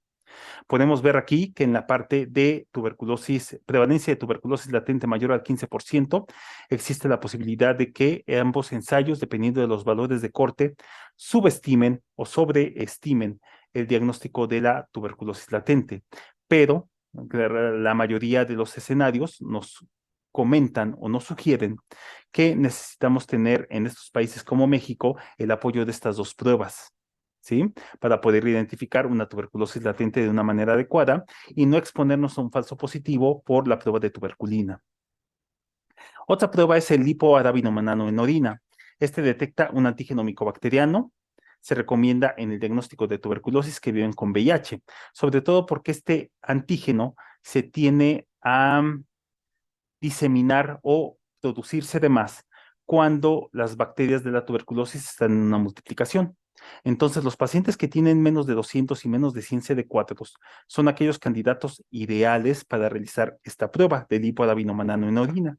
S3: Podemos ver aquí que en la parte de tuberculosis, prevalencia de tuberculosis latente mayor al 15%, existe la posibilidad de que ambos ensayos, dependiendo de los valores de corte, subestimen o sobreestimen el diagnóstico de la tuberculosis latente. Pero la mayoría de los escenarios nos comentan o nos sugieren que necesitamos tener en estos países como México el apoyo de estas dos pruebas. ¿Sí? Para poder identificar una tuberculosis latente de una manera adecuada y no exponernos a un falso positivo por la prueba de tuberculina. Otra prueba es el lipoarabinomanano en orina. Este detecta un antígeno micobacteriano. Se recomienda en el diagnóstico de tuberculosis que viven con VIH, sobre todo porque este antígeno se tiene a diseminar o producirse de más cuando las bacterias de la tuberculosis están en una multiplicación. Entonces, los pacientes que tienen menos de 200 y menos de 100 CD4 son aquellos candidatos ideales para realizar esta prueba de lipoarabinomanano en orina.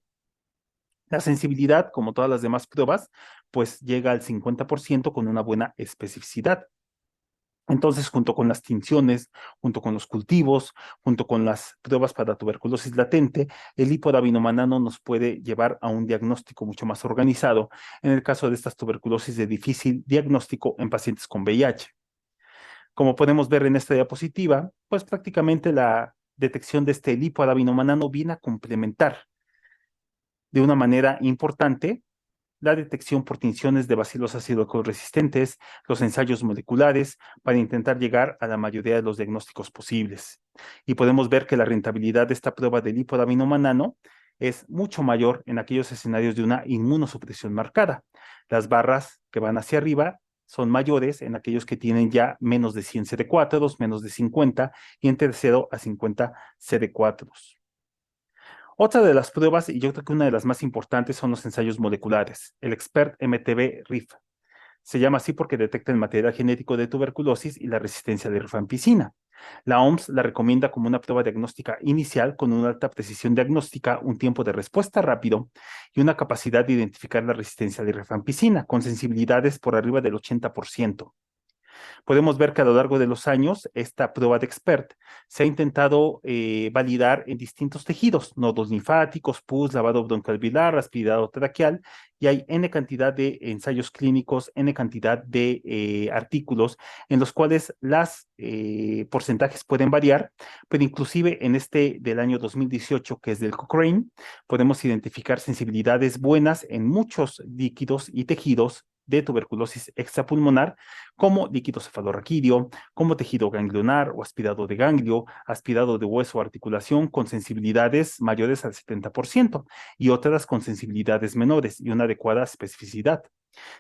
S3: La sensibilidad, como todas las demás pruebas, pues llega al 50% con una buena especificidad. Entonces, junto con las tinciones, junto con los cultivos, junto con las pruebas para tuberculosis latente, el lipoarabinomanano nos puede llevar a un diagnóstico mucho más organizado en el caso de estas tuberculosis de difícil diagnóstico en pacientes con VIH. Como podemos ver en esta diapositiva, pues prácticamente la detección de este lipoarabinomanano viene a complementar de una manera importante la detección por tinciones de bacilos ácidos resistentes, los ensayos moleculares, para intentar llegar a la mayoría de los diagnósticos posibles. Y podemos ver que la rentabilidad de esta prueba de lipoarabinomanano es mucho mayor en aquellos escenarios de una inmunosupresión marcada. Las barras que van hacia arriba son mayores en aquellos que tienen ya menos de 100 CD4, menos de 50 y entre 0 a 50 CD4. Otra de las pruebas, y yo creo que una de las más importantes, son los ensayos moleculares, el Expert MTB-RIF. Se llama así porque detecta el material genético de tuberculosis y la resistencia de rifampicina. La OMS la recomienda como una prueba diagnóstica inicial con una alta precisión diagnóstica, un tiempo de respuesta rápido y una capacidad de identificar la resistencia de rifampicina con sensibilidades por arriba del 80%. Podemos ver que a lo largo de los años, esta prueba de Expert se ha intentado validar en distintos tejidos, nodos linfáticos, pus, lavado broncoalveolar, aspirado traqueal, y hay N cantidad de ensayos clínicos, N cantidad de artículos en los cuales las porcentajes pueden variar, pero inclusive en este del año 2018, que es del Cochrane, podemos identificar sensibilidades buenas en muchos líquidos y tejidos de tuberculosis extrapulmonar, como líquido cefalorraquídeo, como tejido ganglionar o aspirado de ganglio, aspirado de hueso o articulación con sensibilidades mayores al 70% y otras con sensibilidades menores y una adecuada especificidad.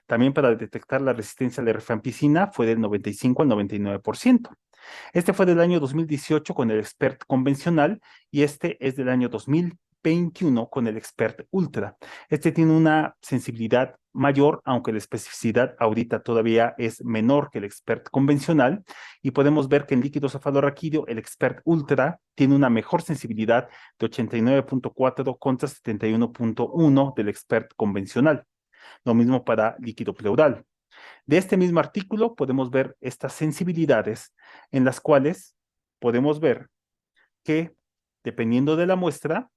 S3: También para detectar la resistencia a la rifampicina fue del 95 al 99%. Este fue del año 2018 con el Expert convencional y este es del año 2021 con el Expert Ultra. Este tiene una sensibilidad mayor, aunque la especificidad ahorita todavía es menor que el Expert convencional, y podemos ver que en líquido cefalorraquídeo el Expert Ultra tiene una mejor sensibilidad de 89.4 contra 71.1 del Expert convencional. Lo mismo para líquido pleural. De este mismo artículo podemos ver estas sensibilidades en las cuales podemos ver que, dependiendo de la muestra,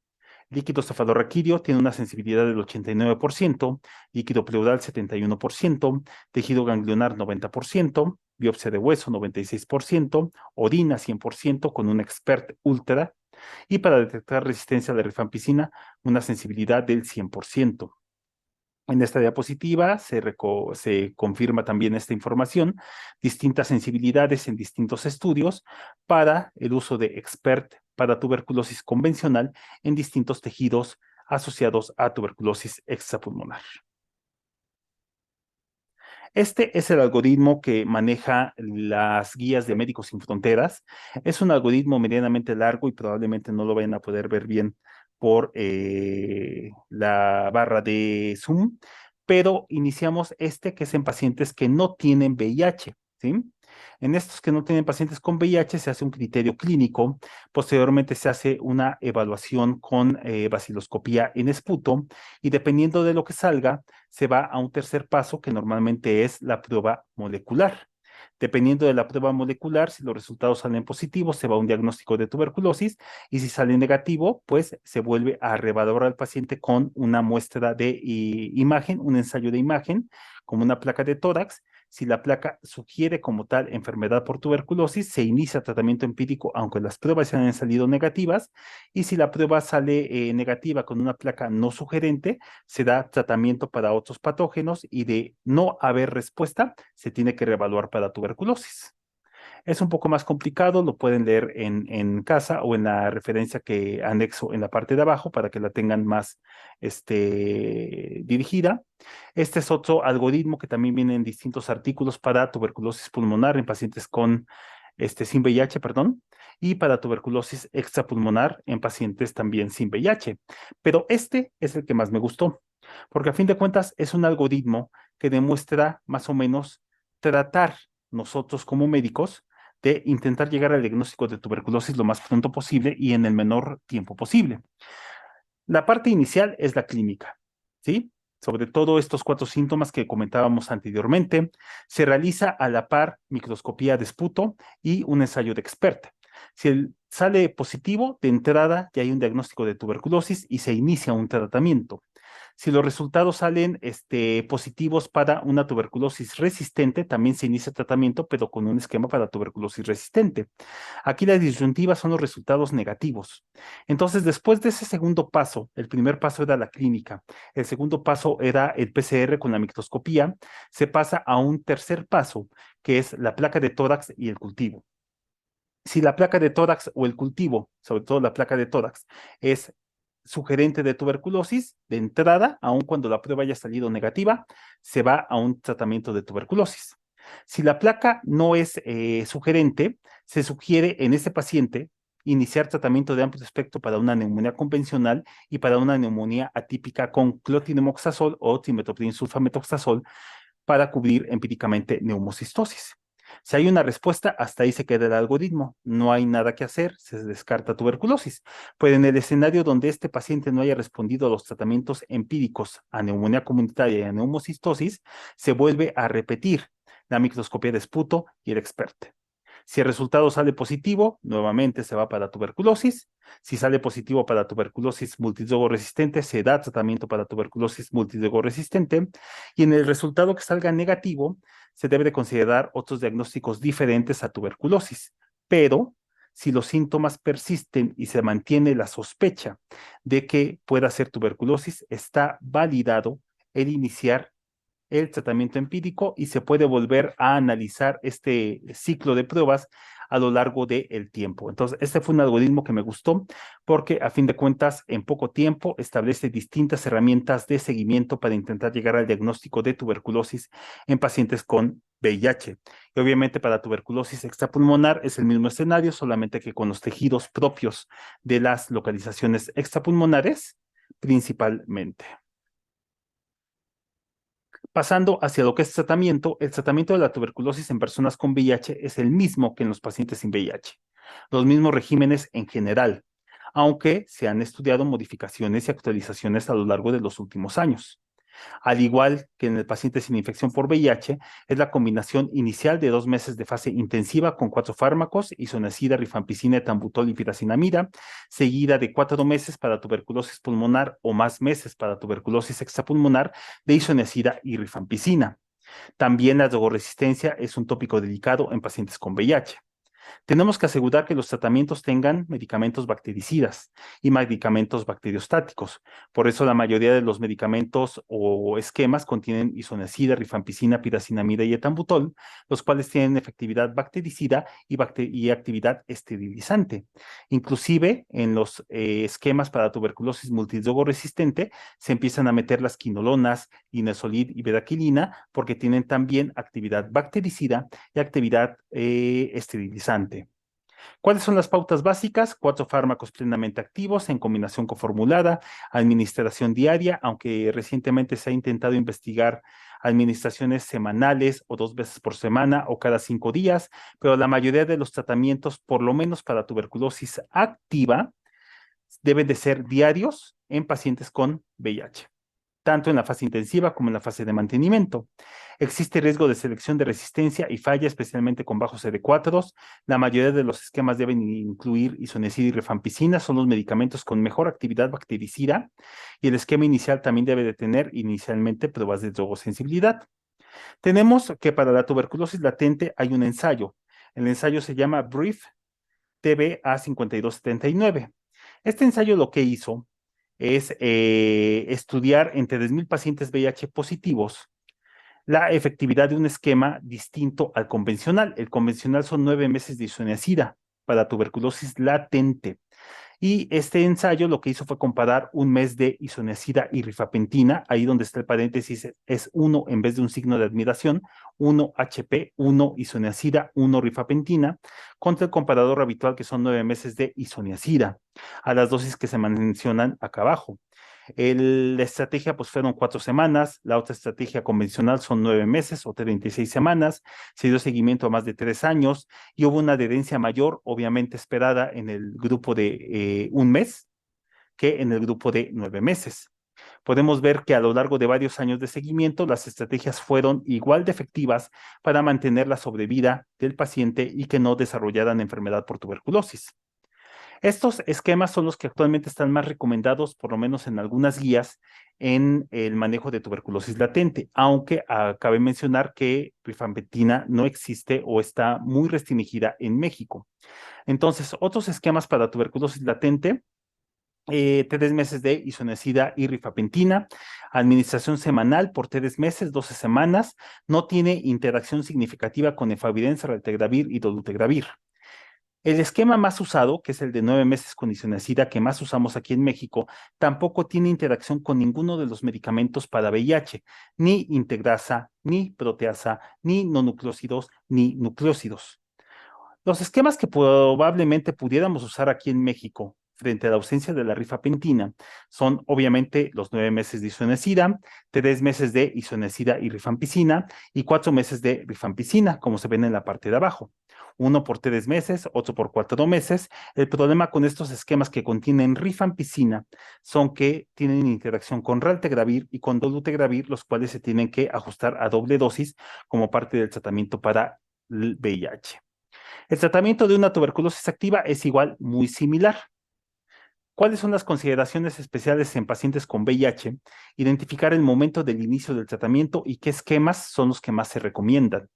S3: líquido cefalorraquídeo tiene una sensibilidad del 89%, líquido pleural 71%, tejido ganglionar 90%, biopsia de hueso 96%, orina 100% con un Expert Ultra y para detectar resistencia a la rifampicina una sensibilidad del 100%. En esta diapositiva se confirma también esta información, distintas sensibilidades en distintos estudios para el uso de Expert para tuberculosis convencional en distintos tejidos asociados a tuberculosis extrapulmonar. Este es el algoritmo que maneja las guías de Médicos Sin Fronteras. Es un algoritmo medianamente largo y probablemente no lo vayan a poder ver bien por la barra de Zoom, pero iniciamos este que es en pacientes que no tienen VIH, ¿sí? En estos que no tienen pacientes con VIH se hace un criterio clínico, posteriormente se hace una evaluación con baciloscopía en esputo y dependiendo de lo que salga, se va a un tercer paso que normalmente es la prueba molecular. Dependiendo de la prueba molecular, si los resultados salen positivos, se va a un diagnóstico de tuberculosis y si sale negativo, pues se vuelve a revalorar al paciente con una muestra de imagen, un ensayo de imagen, como una placa de tórax. Si la placa sugiere como tal enfermedad por tuberculosis, se inicia tratamiento empírico, aunque las pruebas hayan salido negativas. Y si la prueba sale negativa con una placa no sugerente, se da tratamiento para otros patógenos y de no haber respuesta, se tiene que reevaluar para tuberculosis. Es un poco más complicado, lo pueden leer en casa o en la referencia que anexo en la parte de abajo para que la tengan más dirigida. Este es otro algoritmo que también viene en distintos artículos para tuberculosis pulmonar en pacientes con sin VIH, perdón, y para tuberculosis extrapulmonar en pacientes también sin VIH. Pero este es el que más me gustó, porque a fin de cuentas es un algoritmo que demuestra más o menos tratar nosotros como médicos de intentar llegar al diagnóstico de tuberculosis lo más pronto posible y en el menor tiempo posible. La parte inicial es la clínica, ¿sí? Sobre todo estos 4 síntomas que comentábamos anteriormente, se realiza a la par microscopía de esputo y un ensayo de Expert. Si sale positivo, de entrada ya hay un diagnóstico de tuberculosis y se inicia un tratamiento. Si los resultados salen positivos para una tuberculosis resistente, también se inicia tratamiento, pero con un esquema para tuberculosis resistente. Aquí la disyuntiva son los resultados negativos. Entonces, después de ese segundo paso, el primer paso era la clínica, el segundo paso era el PCR con la microscopía, se pasa a un tercer paso, que es la placa de tórax y el cultivo. Si la placa de tórax o el cultivo, sobre todo la placa de tórax, es sugerente de tuberculosis, de entrada, aun cuando la prueba haya salido negativa, se va a un tratamiento de tuberculosis. Si la placa no es sugerente, se sugiere en ese paciente iniciar tratamiento de amplio espectro para una neumonía convencional y para una neumonía atípica con clotinomoxazol o trimetopril sulfamethoxazol para cubrir empíricamente neumocistosis. Si hay una respuesta, hasta ahí se queda el algoritmo. No hay nada que hacer, se descarta tuberculosis. Pues en el escenario donde este paciente no haya respondido a los tratamientos empíricos a neumonía comunitaria y a neumocistosis, se vuelve a repetir la microscopía de esputo y el Expert. Si el resultado sale positivo, nuevamente se va para tuberculosis. Si sale positivo para tuberculosis multidrogo resistente, se da tratamiento para tuberculosis multidrogo resistente. Y en el resultado que salga negativo, se debe de considerar otros diagnósticos diferentes a tuberculosis. Pero si los síntomas persisten y se mantiene la sospecha de que pueda ser tuberculosis, está validado el iniciar el tratamiento empírico y se puede volver a analizar este ciclo de pruebas a lo largo del tiempo. Entonces, este fue un algoritmo que me gustó porque a fin de cuentas, en poco tiempo establece distintas herramientas de seguimiento para intentar llegar al diagnóstico de tuberculosis en pacientes con VIH. Y obviamente para tuberculosis extrapulmonar es el mismo escenario, solamente que con los tejidos propios de las localizaciones extrapulmonares principalmente. Pasando hacia lo que es tratamiento, el tratamiento de la tuberculosis en personas con VIH es el mismo que en los pacientes sin VIH. Los mismos regímenes en general, aunque se han estudiado modificaciones y actualizaciones a lo largo de los últimos años. Al igual que en el paciente sin infección por VIH, es la combinación inicial de 2 meses de fase intensiva con 4 fármacos, isoniazida, rifampicina, etambutol y piracinamida, seguida de 4 meses para tuberculosis pulmonar o más meses para tuberculosis extrapulmonar de isoniazida y rifampicina. También la drogoresistencia es un tópico delicado en pacientes con VIH. Tenemos que asegurar que los tratamientos tengan medicamentos bactericidas y medicamentos bacteriostáticos. Por eso la mayoría de los medicamentos o esquemas contienen isoniazida, rifampicina, piracinamida y etambutol, los cuales tienen efectividad bactericida y actividad esterilizante. Inclusive en los esquemas para tuberculosis multidrogo resistente se empiezan a meter las quinolonas, linezolid y bedaquilina porque tienen también actividad bactericida y actividad esterilizante. ¿Cuáles son las pautas básicas? 4 fármacos plenamente activos en combinación coformulada, administración diaria, aunque recientemente se ha intentado investigar administraciones semanales o 2 veces por semana o cada 5 días, pero la mayoría de los tratamientos, por lo menos para tuberculosis activa, deben de ser diarios en pacientes con VIH, tanto en la fase intensiva como en la fase de mantenimiento. Existe riesgo de selección de resistencia y falla, especialmente con bajos CD4. La mayoría de los esquemas deben incluir isoniazida y rifampicina, son los medicamentos con mejor actividad bactericida, y el esquema inicial también debe de tener inicialmente pruebas de drogosensibilidad. Tenemos que para la tuberculosis latente hay un ensayo. El ensayo se llama BRIEF TBA 5279. Este ensayo lo que hizo es estudiar en 3,000 pacientes VIH positivos la efectividad de un esquema distinto al convencional. El convencional son 9 meses de isoniazida para tuberculosis latente. Y este ensayo lo que hizo fue comparar un mes de isoniazida y rifapentina, ahí donde está el paréntesis es 1 en vez de un signo de admiración, 1 HP, 1 isoniazida, 1 rifapentina, contra el comparador habitual que son 9 meses de isoniazida, a las dosis que se mencionan acá abajo. La estrategia pues fueron 4 semanas, la otra estrategia convencional son 9 meses o 36 semanas, se dio seguimiento a más de 3 años y hubo una adherencia mayor, obviamente esperada en el grupo de 1 mes que en el grupo de 9 meses. Podemos ver que a lo largo de varios años de seguimiento, las estrategias fueron igual de efectivas para mantener la sobrevida del paciente y que no desarrollaran enfermedad por tuberculosis. Estos esquemas son los que actualmente están más recomendados, por lo menos en algunas guías, en el manejo de tuberculosis latente, aunque cabe mencionar que rifampicina no existe o está muy restringida en México. Entonces, otros esquemas para tuberculosis latente, 3 meses de isoniazida y rifampicina, administración semanal por 3 meses, 12 semanas, no tiene interacción significativa con efavirenz, raltegravir y dolutegravir. El esquema más usado, que es el de 9 meses con isoniazida, que más usamos aquí en México, tampoco tiene interacción con ninguno de los medicamentos para VIH, ni integrasa, ni proteasa, ni nonucleósidos, ni nucleósidos. Los esquemas que probablemente pudiéramos usar aquí en México frente a la ausencia de la rifapentina son obviamente los 9 meses de isoniazida, 3 meses de isoniazida y rifampicina y 4 meses de rifampicina, como se ven en la parte de abajo. 1 por 3 meses, otro por 4 meses. El problema con estos esquemas que contienen rifampicina son que tienen interacción con raltegravir y con dolutegravir, los cuales se tienen que ajustar a doble dosis como parte del tratamiento para el VIH. El tratamiento de una tuberculosis activa es igual, muy similar. ¿Cuáles son las consideraciones especiales en pacientes con VIH? Identificar el momento del inicio del tratamiento y qué esquemas son los que más se recomiendan.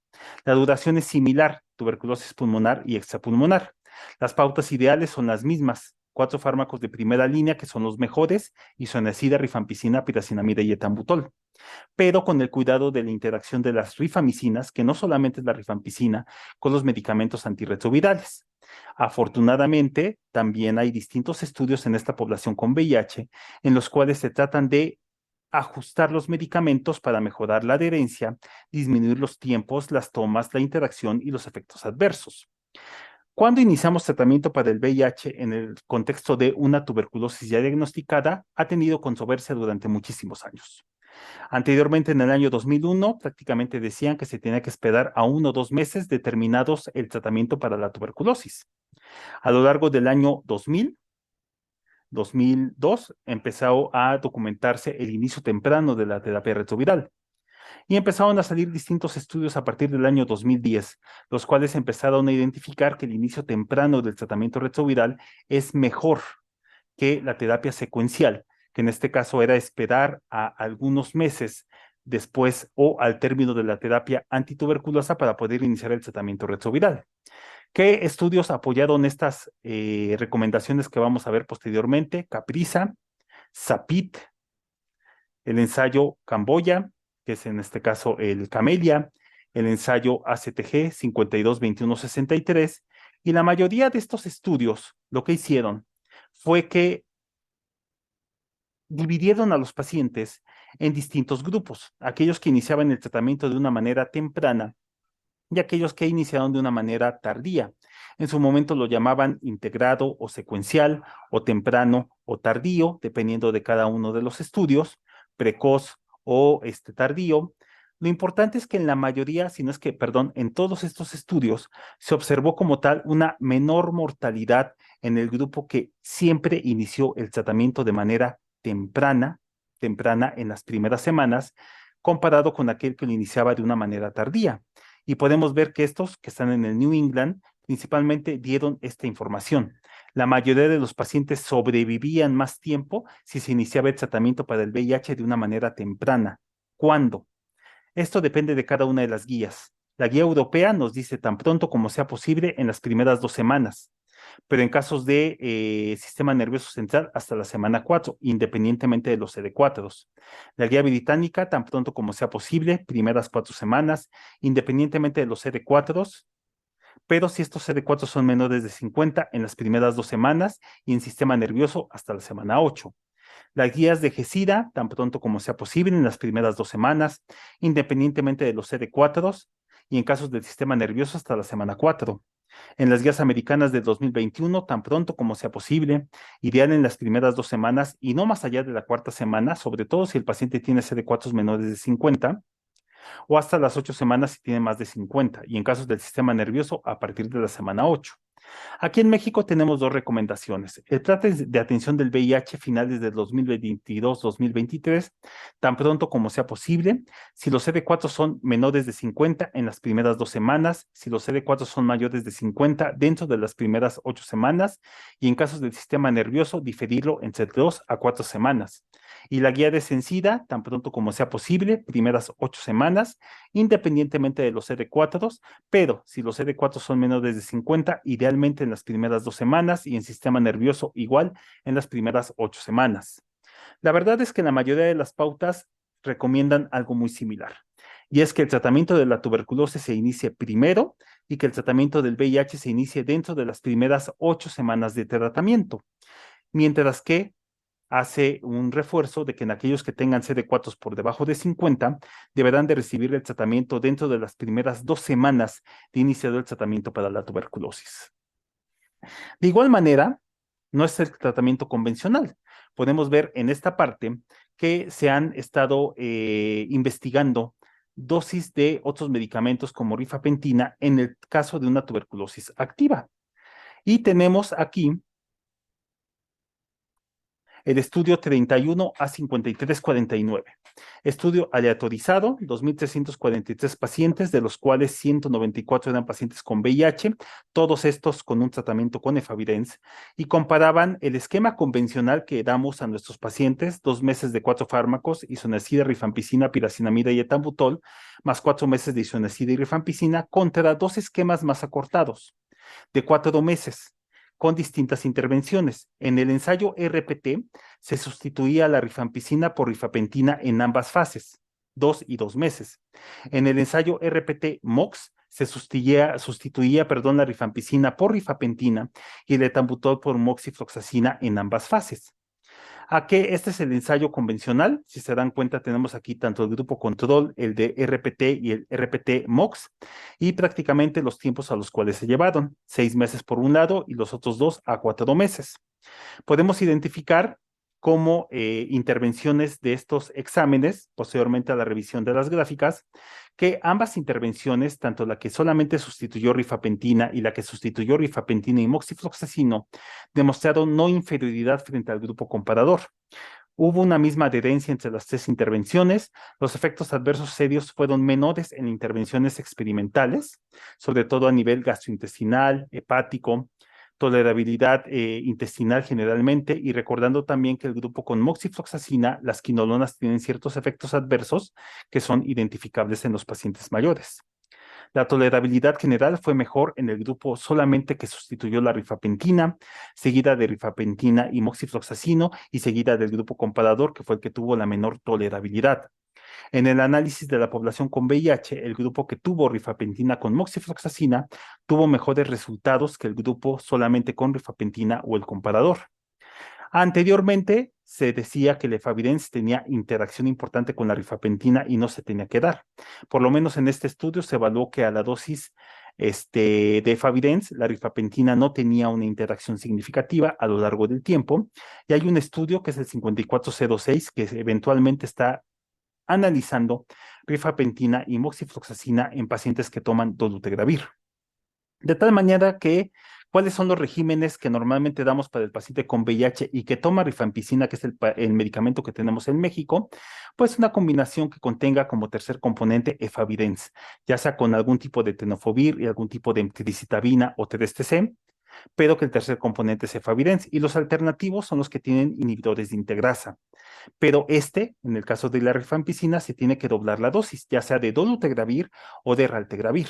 S3: La duración es similar, tuberculosis pulmonar y extrapulmonar. Las pautas ideales son las mismas. 4 fármacos de primera línea que son los mejores, isoniazida, rifampicina, piracinamida y etambutol, pero con el cuidado de la interacción de las rifamicinas, que no solamente es la rifampicina, con los medicamentos antirretrovirales. Afortunadamente, también hay distintos estudios en esta población con VIH en los cuales se tratan de ajustar los medicamentos para mejorar la adherencia, disminuir los tiempos, las tomas, la interacción y los efectos adversos. Cuando iniciamos tratamiento para el VIH en el contexto de una tuberculosis ya diagnosticada, ha tenido controversia durante muchísimos años. Anteriormente, en el año 2001, prácticamente decían que se tenía que esperar a 1 o 2 meses determinados el tratamiento para la tuberculosis. A lo largo del año 2002, empezó a documentarse el inicio temprano de la terapia retroviral. Y empezaron a salir distintos estudios a partir del año 2010, los cuales empezaron a identificar que el inicio temprano del tratamiento retroviral es mejor que la terapia secuencial, que en este caso era esperar a algunos meses después o al término de la terapia antituberculosa para poder iniciar el tratamiento retroviral. ¿Qué estudios apoyaron estas recomendaciones que vamos a ver posteriormente? Capriza, Sapit, el ensayo Camboya, que es en este caso el Camellia, el ensayo ACTG 52-21-63, y la mayoría de estos estudios lo que hicieron fue que dividieron a los pacientes en distintos grupos, aquellos que iniciaban el tratamiento de una manera temprana y aquellos que iniciaron de una manera tardía. En su momento lo llamaban integrado o secuencial, o temprano o tardío, dependiendo de cada uno de los estudios, precoz o tardío. Lo importante es que en la mayoría, si no es que, perdón, en todos estos estudios se observó como tal una menor mortalidad en el grupo que siempre inició el tratamiento de manera temprana en las primeras semanas, comparado con aquel que lo iniciaba de una manera tardía. Y podemos ver que estos que están en el New England principalmente dieron esta información. La mayoría de los pacientes sobrevivían más tiempo si se iniciaba el tratamiento para el VIH de una manera temprana. ¿Cuándo? Esto depende de cada una de las guías. La guía europea nos dice tan pronto como sea posible en las primeras 2 semanas, pero en casos de sistema nervioso central hasta la semana 4, independientemente de los CD4. La guía británica, tan pronto como sea posible, primeras 4 semanas, independientemente de los CD4, pero si estos CD4 son menores de 50 en las primeras 2 semanas y en sistema nervioso hasta la semana 8. Las guías de GESIDA, tan pronto como sea posible en las primeras 2 semanas, independientemente de los CD4 y en casos del sistema nervioso hasta la semana 4. En las guías americanas de 2021, tan pronto como sea posible, ideal en las primeras 2 semanas y no más allá de la 4ª semana, sobre todo si el paciente tiene CD4 menores de 50, o hasta las 8 semanas si tiene más de 50, y en casos del sistema nervioso a partir de la semana 8. Aquí en México tenemos 2 recomendaciones. El plan de atención del VIH finales del 2022-2023, tan pronto como sea posible. Si los CD4 son menores de 50 en las primeras 2 semanas, si los CD4 son mayores de 50 dentro de las primeras 8 semanas, y en casos del sistema nervioso, diferirlo entre 2 a 4 semanas. Y la guía de Sencida, tan pronto como sea posible, primeras 8 semanas, independientemente de los CD4, pero si los CD4 son menores de 50, idealmente en las primeras 2 semanas y en sistema nervioso igual en las primeras 8 semanas. La verdad es que la mayoría de las pautas recomiendan algo muy similar, y es que el tratamiento de la tuberculosis se inicie primero y que el tratamiento del VIH se inicie dentro de las primeras 8 semanas de tratamiento, mientras que hace un refuerzo de que en aquellos que tengan CD4 por debajo de 50 deberán de recibir el tratamiento dentro de las primeras 2 semanas de iniciado el tratamiento para la tuberculosis. De igual manera, no es el tratamiento convencional. Podemos ver en esta parte que se han estado investigando dosis de otros medicamentos como rifapentina en el caso de una tuberculosis activa. Y tenemos aquí el estudio 31 a 5349. Estudio aleatorizado, 2.343 pacientes, de los cuales 194 eran pacientes con VIH, todos estos con un tratamiento con efavirenz, y comparaban el esquema convencional que damos a nuestros pacientes, 2 meses de 4 fármacos, isoniazida, rifampicina, piracinamida y etambutol, más 4 meses de isoniazida y rifampicina, contra 2 esquemas más acortados, de 4 meses, con distintas intervenciones. En el ensayo RPT se sustituía la rifampicina por rifapentina en ambas fases, 2 y 2 meses. En el ensayo RPT MOX se sustituía la rifampicina por rifapentina y el etambutol por moxifloxacina en ambas fases. A que este es el ensayo convencional. Si se dan cuenta, tenemos aquí tanto el grupo control, el de RPT y el RPT MOX, y prácticamente los tiempos a los cuales se llevaron, 6 meses por un lado y los otros 2 a 4 meses. Podemos identificar como intervenciones de estos exámenes, posteriormente a la revisión de las gráficas, que ambas intervenciones, tanto la que solamente sustituyó rifapentina y la que sustituyó rifapentina y moxifloxacino, demostraron no inferioridad frente al grupo comparador. Hubo una misma adherencia entre las 3 intervenciones. Los efectos adversos serios fueron menores en intervenciones experimentales, sobre todo a nivel gastrointestinal, hepático, tolerabilidad intestinal generalmente, y recordando también que el grupo con moxifloxacina, las quinolonas tienen ciertos efectos adversos que son identificables en los pacientes mayores. La tolerabilidad general fue mejor en el grupo solamente que sustituyó la rifapentina, seguida de rifapentina y moxifloxacino y seguida del grupo comparador, que fue el que tuvo la menor tolerabilidad. En el análisis de la población con VIH, el grupo que tuvo rifapentina con moxifloxacina tuvo mejores resultados que el grupo solamente con rifapentina o el comparador. Anteriormente se decía que el efavirenz tenía interacción importante con la rifapentina y no se tenía que dar. Por lo menos en este estudio se evaluó que a la dosis de efavirenz, la rifapentina no tenía una interacción significativa a lo largo del tiempo. Y hay un estudio que es el 5406 que eventualmente está analizando rifapentina y moxifloxacina en pacientes que toman dolutegravir. De tal manera que, ¿cuáles son los regímenes que normalmente damos para el paciente con VIH y que toma rifampicina, que es el medicamento que tenemos en México? Pues una combinación que contenga como tercer componente efavirenz, ya sea con algún tipo de tenofovir y algún tipo de emtricitabina o TDST, pero que el tercer componente es efavirenz. Y los alternativos son los que tienen inhibidores de integrasa. Pero en el caso de la rifampicina, se tiene que doblar la dosis, ya sea de dolutegravir o de raltegravir.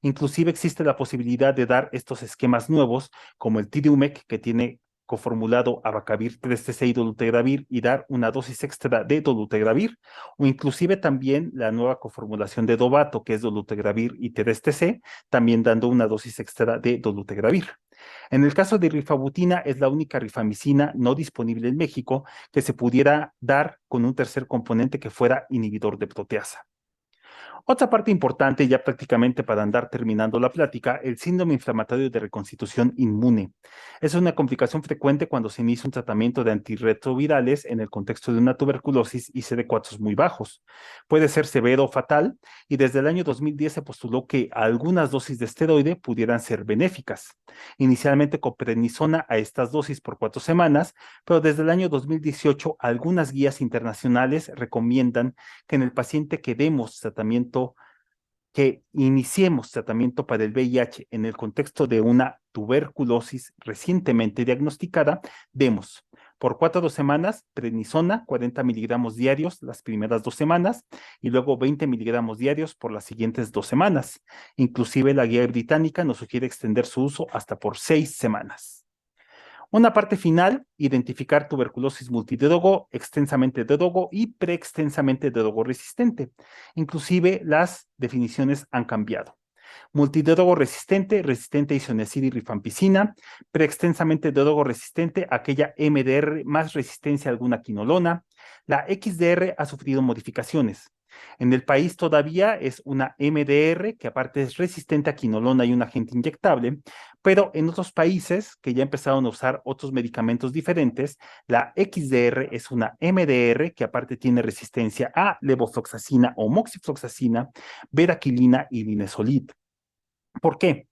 S3: Inclusive existe la posibilidad de dar estos esquemas nuevos, como el Tidiumec, que tiene coformulado abacavir 3TC y dolutegravir, y dar una dosis extra de dolutegravir, o inclusive también la nueva coformulación de Dovato, que es dolutegravir y 3TC, también dando una dosis extra de dolutegravir. En el caso de rifabutina, es la única rifamicina no disponible en México que se pudiera dar con un tercer componente que fuera inhibidor de proteasa. Otra parte importante, ya prácticamente para andar terminando la plática, el síndrome inflamatorio de reconstitución inmune. Es una complicación frecuente cuando se inicia un tratamiento de antirretrovirales en el contexto de una tuberculosis y CD4 muy bajos. Puede ser severo o fatal, y desde el año 2010 se postuló que algunas dosis de esteroide pudieran ser benéficas. Inicialmente con prednisona a estas dosis por 4 semanas, pero desde el año 2018 algunas guías internacionales recomiendan que en el paciente que iniciemos tratamiento para el VIH en el contexto de una tuberculosis recientemente diagnosticada, demos por 4 semanas prednisona, 40 miligramos diarios las primeras 2 semanas y luego 20 miligramos diarios por las siguientes 2 semanas. Inclusive la guía británica nos sugiere extender su uso hasta por 6 semanas. Una parte final, identificar tuberculosis multidrogo, extensamente drogo y preextensamente drogo resistente. Inclusive las definiciones han cambiado. Multidrogo resistente, resistente a isoniazida y rifampicina, preextensamente drogo resistente, aquella MDR más resistencia a alguna quinolona. La XDR ha sufrido modificaciones. En el país todavía es una MDR que aparte es resistente a quinolona y un agente inyectable, pero en otros países que ya empezaron a usar otros medicamentos diferentes, la XDR es una MDR que aparte tiene resistencia a levofloxacina o moxifloxacina, veraquilina y linezolid. ¿Por qué?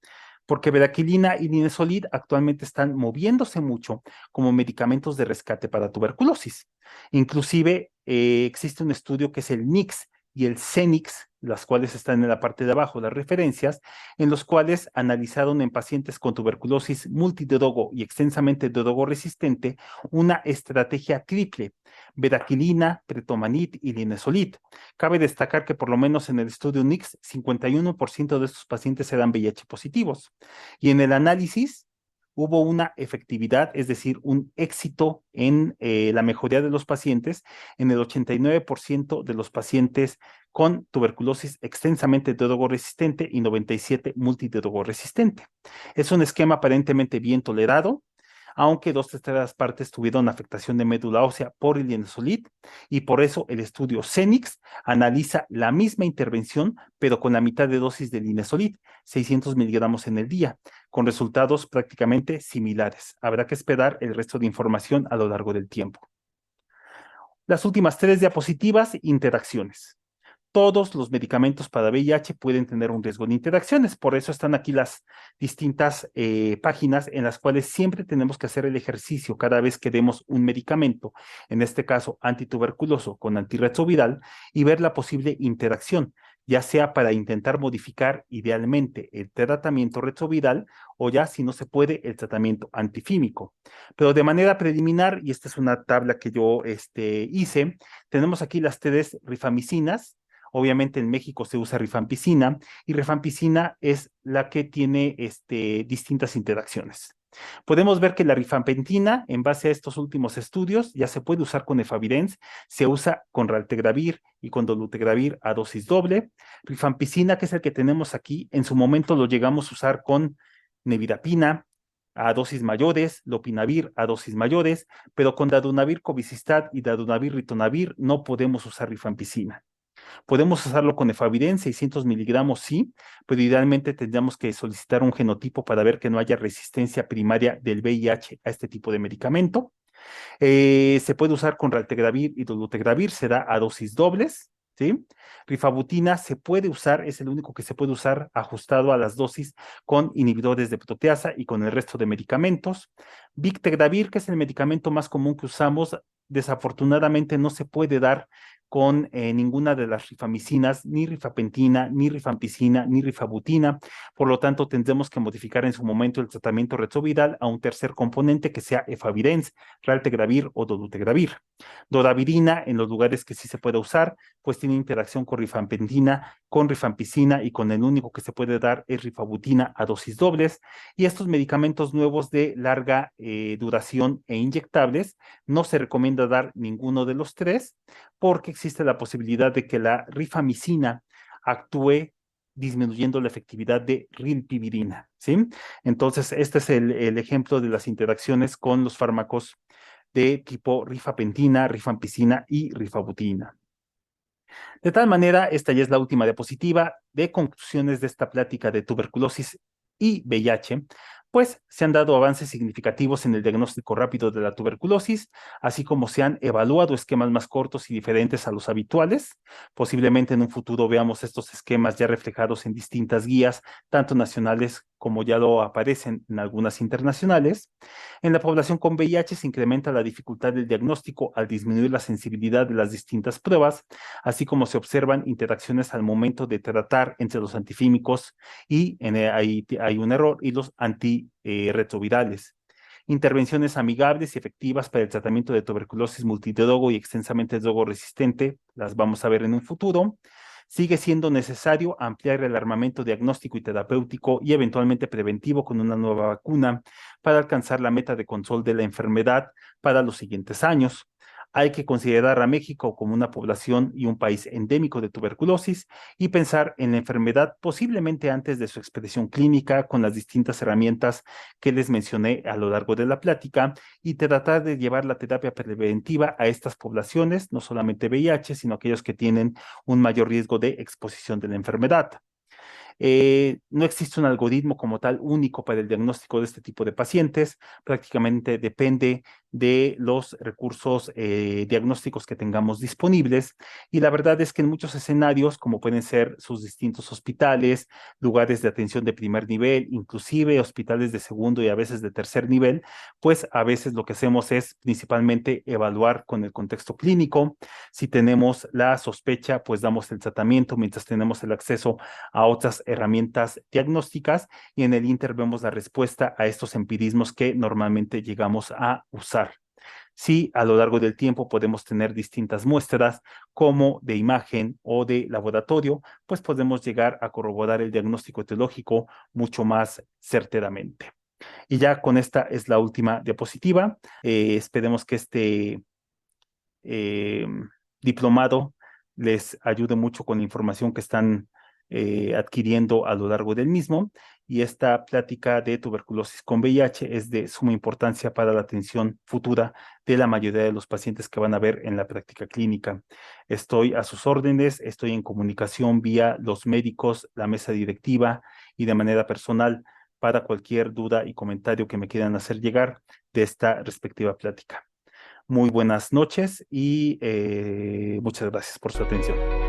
S3: Porque veraquilina y linezolid actualmente están moviéndose mucho como medicamentos de rescate para tuberculosis. Inclusive existe un estudio que es el NIX y el CENIX, las cuales están en la parte de abajo, las referencias, en los cuales analizaron en pacientes con tuberculosis multidrogo y extensamente drogo resistente una estrategia triple, veraquilina, pretomanid y linezolid. Cabe destacar que por lo menos en el estudio NIX, 51% de estos pacientes eran VIH positivos. Y en el análisis hubo una efectividad, es decir, un éxito en la mejoría de los pacientes en el 89% de los pacientes con tuberculosis extensamente drogo resistente y 97 multidrogo resistente. Es un esquema aparentemente bien tolerado, aunque 2/3 partes tuvieron afectación de médula ósea por el linezolid, y por eso el estudio CENIX analiza la misma intervención, pero con la mitad de dosis de linezolid, 600 miligramos en el día, con resultados prácticamente similares. Habrá que esperar el resto de información a lo largo del tiempo. Las últimas 3 diapositivas, interacciones. Todos los medicamentos para VIH pueden tener un riesgo de interacciones. Por eso están aquí las distintas páginas en las cuales siempre tenemos que hacer el ejercicio cada vez que demos un medicamento, en este caso antituberculoso con antirretroviral, y ver la posible interacción, ya sea para intentar modificar idealmente el tratamiento retroviral o ya, si no se puede, el tratamiento antifímico. Pero de manera preliminar, y esta es una tabla que yo hice, tenemos aquí las 3 rifamicinas, Obviamente en México se usa rifampicina y rifampicina es la que tiene distintas interacciones. Podemos ver que la rifampicina, en base a estos últimos estudios, ya se puede usar con efavirenz, se usa con raltegravir y con dolutegravir a dosis doble. Rifampicina, que es el que tenemos aquí, en su momento lo llegamos a usar con nevirapina a dosis mayores, lopinavir a dosis mayores, pero con dadunavir cobicistat y dadunavir ritonavir no podemos usar rifampicina. Podemos usarlo con efavirenz, 600 miligramos, sí, pero idealmente tendríamos que solicitar un genotipo para ver que no haya resistencia primaria del VIH a este tipo de medicamento. Se puede usar con raltegravir y dolutegravir, se da a dosis dobles, ¿sí? Rifabutina se puede usar, es el único que se puede usar ajustado a las dosis con inhibidores de proteasa y con el resto de medicamentos. Victegravir, que es el medicamento más común que usamos, desafortunadamente no se puede dar con ninguna de las rifamicinas, ni rifapentina, ni rifampicina, ni rifabutina. Por lo tanto, tendremos que modificar en su momento el tratamiento retroviral a un tercer componente que sea efavirenz, raltegravir o dolutegravir. Doravirina, en los lugares que sí se puede usar, pues tiene interacción con rifampicina, con rifampicina y con el único que se puede dar es rifabutina a dosis dobles. Y estos medicamentos nuevos de larga duración e inyectables, no se recomienda dar ninguno de los tres porque existe la posibilidad de que la rifamicina actúe disminuyendo la efectividad de rilpivirina, ¿sí? Entonces, este es el ejemplo de las interacciones con los fármacos de tipo rifapentina, rifampicina y rifabutina. De tal manera, esta ya es la última diapositiva de conclusiones de esta plática de tuberculosis y VIH, pues se han dado avances significativos en el diagnóstico rápido de la tuberculosis, así como se han evaluado esquemas más cortos y diferentes a los habituales. Posiblemente en un futuro veamos estos esquemas ya reflejados en distintas guías, tanto nacionales como ya lo aparecen en algunas internacionales. En la población con VIH se incrementa la dificultad del diagnóstico al disminuir la sensibilidad de las distintas pruebas, así como se observan interacciones al momento de tratar entre los antifímicos y hay un error, y los antirretrovirales. Intervenciones amigables y efectivas para el tratamiento de tuberculosis multidrogo y extensamente drogo resistente, las vamos a ver en un futuro. Sigue siendo necesario ampliar el armamento diagnóstico y terapéutico y eventualmente preventivo con una nueva vacuna para alcanzar la meta de control de la enfermedad para los siguientes años. Hay que considerar a México como una población y un país endémico de tuberculosis y pensar en la enfermedad posiblemente antes de su expresión clínica con las distintas herramientas que les mencioné a lo largo de la plática y tratar de llevar la terapia preventiva a estas poblaciones, no solamente VIH, sino aquellos que tienen un mayor riesgo de exposición de la enfermedad. No existe un algoritmo como tal único para el diagnóstico de este tipo de pacientes, prácticamente depende de los recursos diagnósticos que tengamos disponibles y la verdad es que en muchos escenarios, como pueden ser sus distintos hospitales, lugares de atención de primer nivel, inclusive hospitales de segundo y a veces de tercer nivel, pues a veces lo que hacemos es principalmente evaluar con el contexto clínico. Si tenemos la sospecha, pues damos el tratamiento mientras tenemos el acceso a otras herramientas diagnósticas y en el inter vemos la respuesta a estos empirismos que normalmente llegamos a usar. Sí, a lo largo del tiempo podemos tener distintas muestras como de imagen o de laboratorio, pues podemos llegar a corroborar el diagnóstico etiológico mucho más certeramente. Y ya con esta es la última diapositiva. Esperemos que este eh, diplomado les ayude mucho con la información que están adquiriendo a lo largo del mismo. Y esta plática de tuberculosis con VIH es de suma importancia para la atención futura de la mayoría de los pacientes que van a ver en la práctica clínica. Estoy a sus órdenes, estoy en comunicación vía los médicos, la mesa directiva y de manera personal para cualquier duda y comentario que me quieran hacer llegar de esta respectiva plática. Muy buenas noches y muchas gracias por su atención.